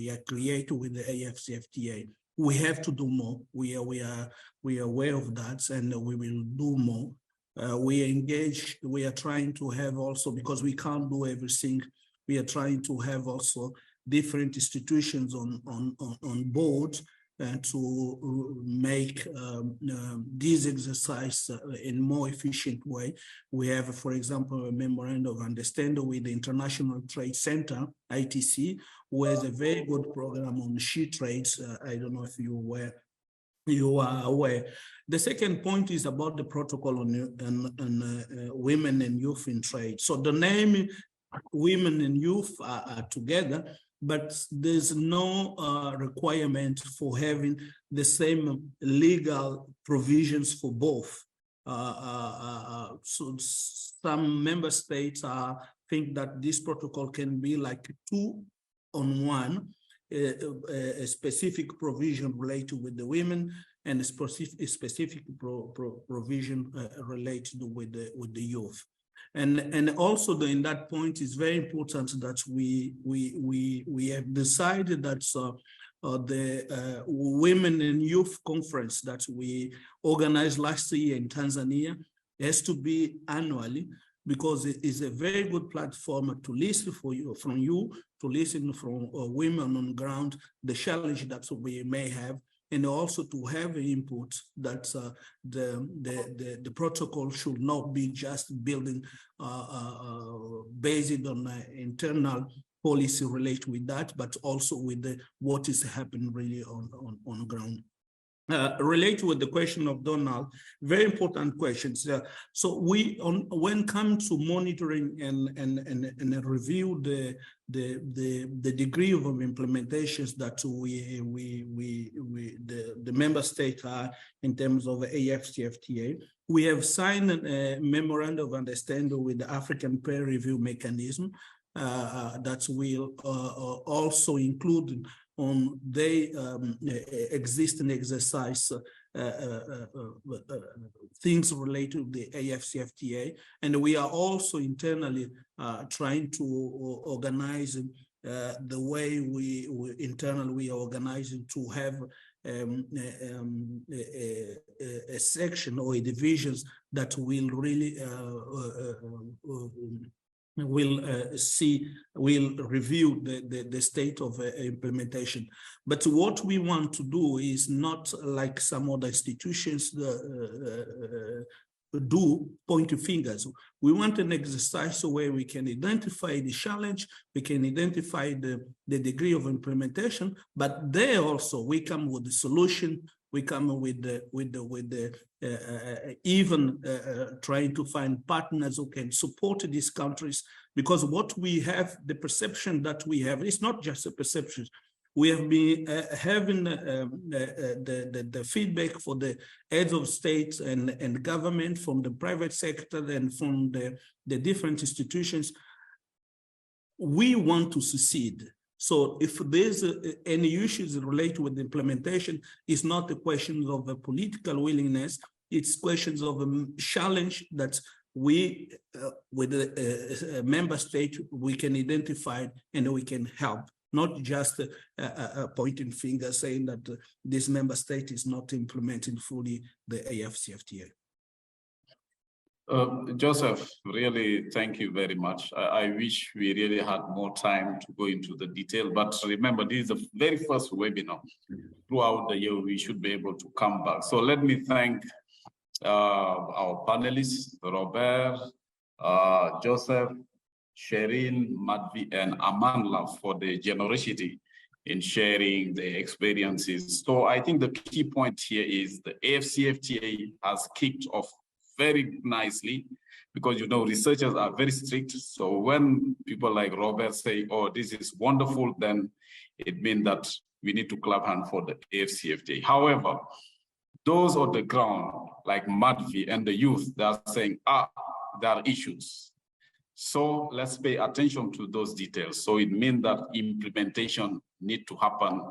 are creating with the AfCFTA. We have to do more. We are aware of that, and we will do more. We engage. We are trying to have also, because we can't do everything, we are trying to have also different institutions on board to make this exercise in a more efficient way. We have, for example, a memorandum of understanding with the International Trade Center, ITC, who has a very good program on she trades. I don't know if you are aware. The second point is about the protocol on women and youth in trade. So the name women and youth are together, but there's no requirement for having the same legal provisions for both. So some member states think that this protocol can be like 2 on 1, a specific provision related with the women and a specific provision related with the youth. And also in that point, it's very important that we have decided that the Women and Youth Conference that we organized last year in Tanzania has to be annually, because it is a very good platform to listen from you, to listen from women on the ground, the challenge that we may have, and also to have input that the protocol should not be just building based on internal policy related with that, but also with what is happening really on the ground. Related with the question of Donald, very important questions. So when it comes to monitoring and review the degree of implementations that the member states are in terms of AfCFTA, we have signed a memorandum of understanding with the African peer review mechanism that will also include on the existing exercise things related to the AfCFTA. And we are also internally trying to organize the way we internally are organizing to have a section or a divisions that will really will review the state of implementation. But what we want to do is not like some other institutions do, pointing fingers. We want an exercise where we can identify the challenge, we can identify the degree of implementation, but there also we come with the solution. We come with even trying to find partners who can support these countries, because what we have, the perception that we have, it's not just a perception. We have been having the feedback for the heads of states and government from the private sector and from the different institutions. We want to succeed. So if there's any issues related with the implementation, it's not a question of a political willingness, it's questions of a challenge that we, with a member state, we can identify and we can help, not just pointing fingers saying that this member state is not implementing fully the AfCFTA. Joseph, really, thank you very much. I wish we really had more time to go into the detail, but remember, this is the very first webinar. Throughout the year, we should be able to come back. So let me thank our panelists, Robert, Joseph, Sherin, Madvi, and Amandla for the generosity in sharing the experiences. So I think the key point here is the AfCFTA has kicked off very nicely, because you know researchers are very strict. So when people like Robert say, "Oh, this is wonderful," then it means that we need to clap hand for the AfCFTA. However, those on the ground, like Madvi and the youth, they are saying, there are issues. So let's pay attention to those details. So it means that implementation needs to happen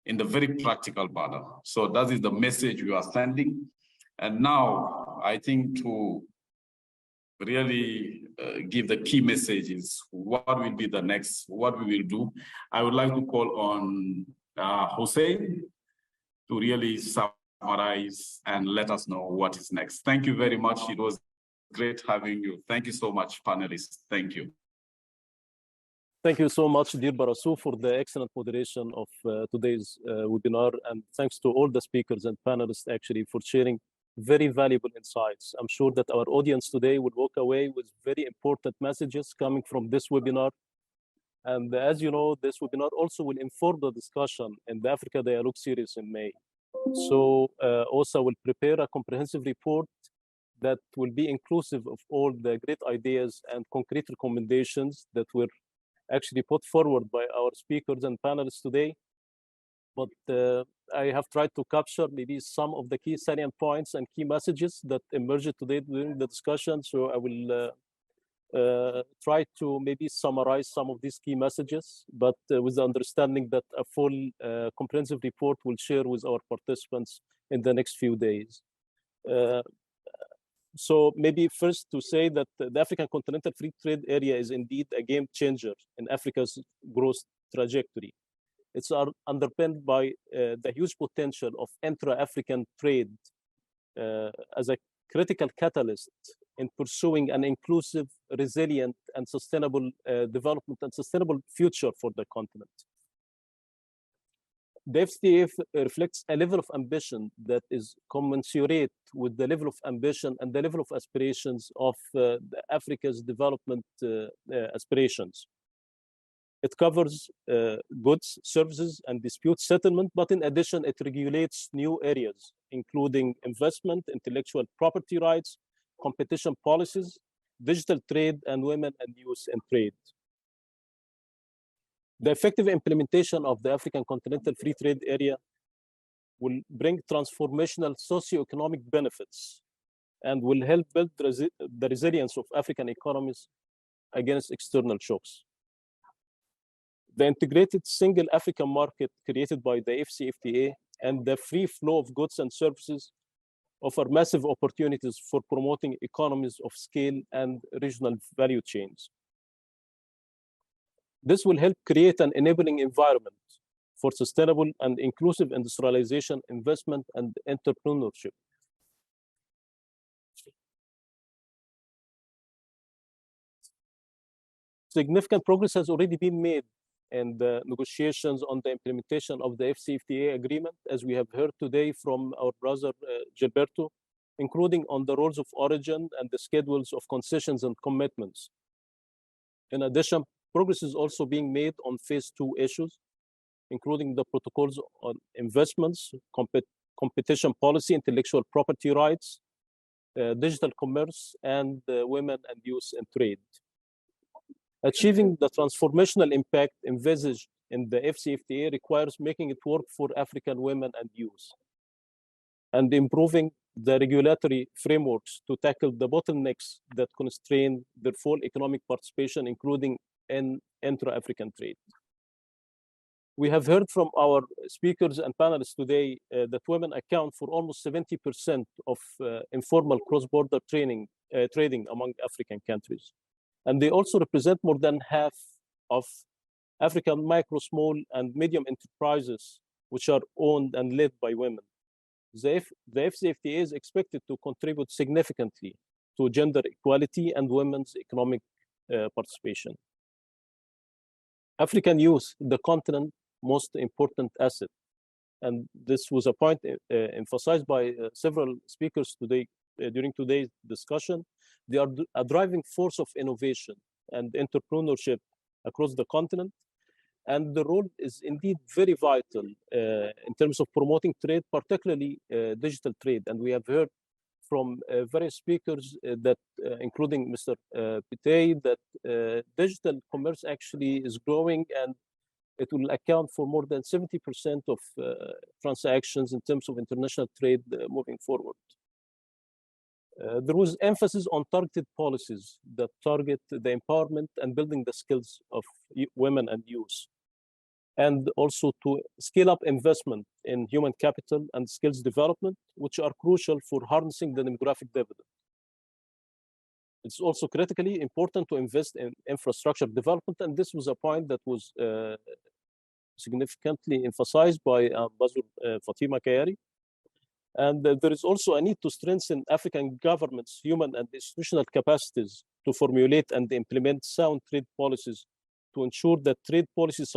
in the very practical manner. So that is the message we are sending. And now I think to really give the key messages, what will be the next, what we will do, I would like to call on Jose to really summarize and let us know what is next. Thank you very much. It was great having you. Thank you so much, panelists. Thank you. Thank you so much, Dir Barasu, for the excellent moderation of today's webinar. And thanks to all the speakers and panelists actually for sharing very valuable insights. I'm sure that our audience today will walk away with very important messages coming from this webinar. And as you know, this webinar also will inform the discussion in the Africa Dialogue series in May. So OSA will prepare a comprehensive report that will be inclusive of all the great ideas and concrete recommendations that were actually put forward by our speakers and panelists today. But I have tried to capture maybe some of the key salient points and key messages that emerged today during the discussion. So I will try to maybe summarize some of these key messages, but with the understanding that a full comprehensive report will share with our participants in the next few days. So maybe first to say that the African Continental Free Trade Area is indeed a game changer in Africa's growth trajectory. It's underpinned by the huge potential of intra-African trade as a critical catalyst in pursuing an inclusive, resilient, and sustainable development and sustainable future for the continent. The FTA reflects a level of ambition that is commensurate with the level of ambition and the level of aspirations of Africa's development aspirations. It covers goods, services, and dispute settlement, but in addition, it regulates new areas, including investment, intellectual property rights, competition policies, digital trade, and women and youth in trade. The effective implementation of the African Continental Free Trade Area will bring transformational socio-economic benefits and will help build the resilience of African economies against external shocks. The integrated single African market created by the AfCFTA and the free flow of goods and services offer massive opportunities for promoting economies of scale and regional value chains. This will help create an enabling environment for sustainable and inclusive industrialization, investment, and entrepreneurship. Significant progress has already been made in the negotiations on the implementation of the AfCFTA agreement, as we have heard today from our brother Gilberto, including on the rules of origin and the schedules of concessions and commitments. In addition, progress is also being made on phase 2 issues, including the protocols on investments, competition policy, intellectual property rights, digital commerce, and women and youth in trade. Achieving the transformational impact envisaged in the AfCFTA requires making it work for African women and youth, and improving the regulatory frameworks to tackle the bottlenecks that constrain their full economic participation, including in intra-African trade. We have heard from our speakers and panelists today that women account for almost 70% of informal cross-border trading among African countries. And they also represent more than half of African micro, small, and medium enterprises, which are owned and led by women. The AfCFTA is expected to contribute significantly to gender equality and women's economic participation. African youth, the continent's most important asset. And this was a point emphasized by several speakers today during today's discussion. They are a driving force of innovation and entrepreneurship across the continent. And the role is indeed very vital in terms of promoting trade, particularly digital trade. And we have heard from various speakers that, including Mr. Pitei, that digital commerce actually is growing, and it will account for more than 70% of transactions in terms of international trade moving forward. There was emphasis on targeted policies that target the empowerment and building the skills of women and youth, and also to scale up investment in human capital and skills development, which are crucial for harnessing the demographic dividend. It's also critically important to invest in infrastructure development, and this was a point that was significantly emphasized by Ambassador Fatima Kayari. And there is also a need to strengthen African governments' human and institutional capacities to formulate and implement sound trade policies to ensure that trade policies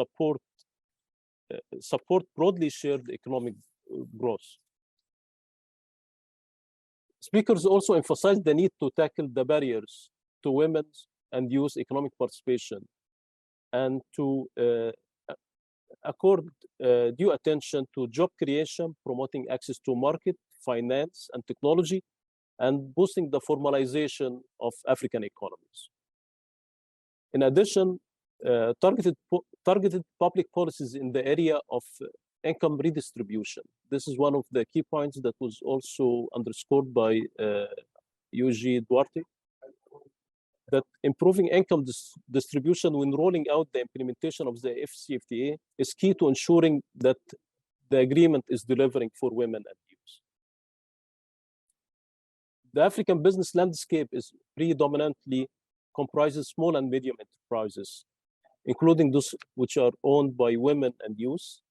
support broadly shared economic growth. Speakers also emphasized the need to tackle the barriers to women's and youth economic participation and to accord due attention to job creation, promoting access to market, finance, and technology, and boosting the formalization of African economies. In addition, targeted public policies in the area of income redistribution. This is one of the key points that was also underscored by UG Duarte. that improving income distribution when rolling out the implementation of the AfCFTA is key to ensuring that the agreement is delivering for women and youth. The African business landscape is predominantly comprises small and medium enterprises, including those which are owned by women and youth.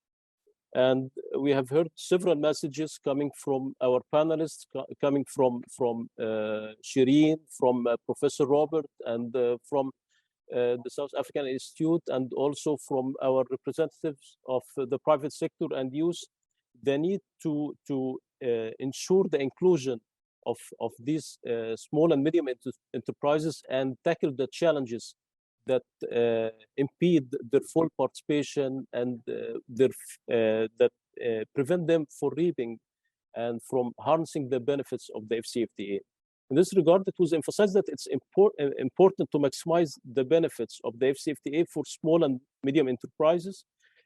And we have heard several messages coming from our panelists, coming from Shireen, from Professor Robert, and from the South African Institute, and also from our representatives of the private sector and youth, the need to ensure the inclusion of these small and medium enterprises and tackle the challenges that impede their full participation and that prevent them from reaping and from harnessing the benefits of the AfCFTA. In this regard, it was emphasized that it's important to maximize the benefits of the AfCFTA for small and medium enterprises,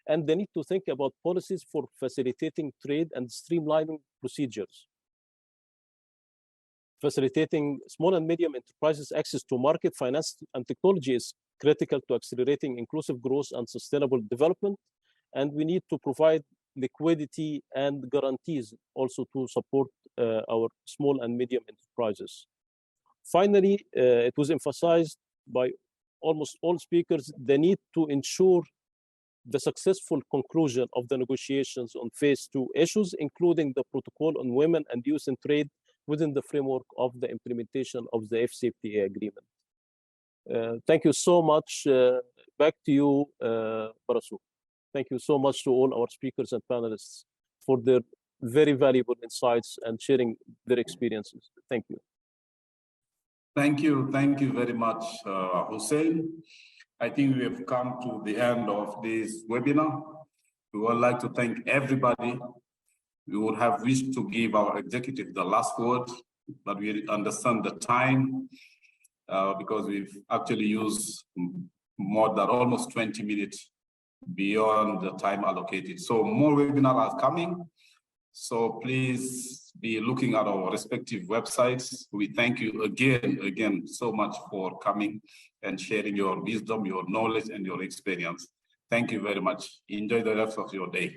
and they need to think about policies for facilitating trade and streamlining procedures. Facilitating small and medium enterprises access to market, finance, and technology is critical to accelerating inclusive growth and sustainable development. And we need to provide liquidity and guarantees also to support our small and medium enterprises. Finally, it was emphasized by almost all speakers the need to ensure the successful conclusion of the negotiations on phase 2 issues, including the protocol on women and youth in trade within the framework of the implementation of the AfCFTA agreement. Thank you so much. Back to you, Barasu. Thank you so much to all our speakers and panelists for their very valuable insights and sharing their experiences. Thank you. Thank you very much, Hussein. I think we have come to the end of this webinar. We would like to thank everybody. We would have wished to give our executive the last word, but we understand the time because we've actually used more than almost 20 minutes beyond the time allocated. So more webinars are coming. So please be looking at our respective websites. We thank you again so much for coming and sharing your wisdom, your knowledge, and your experience. Thank you very much. Enjoy the rest of your day.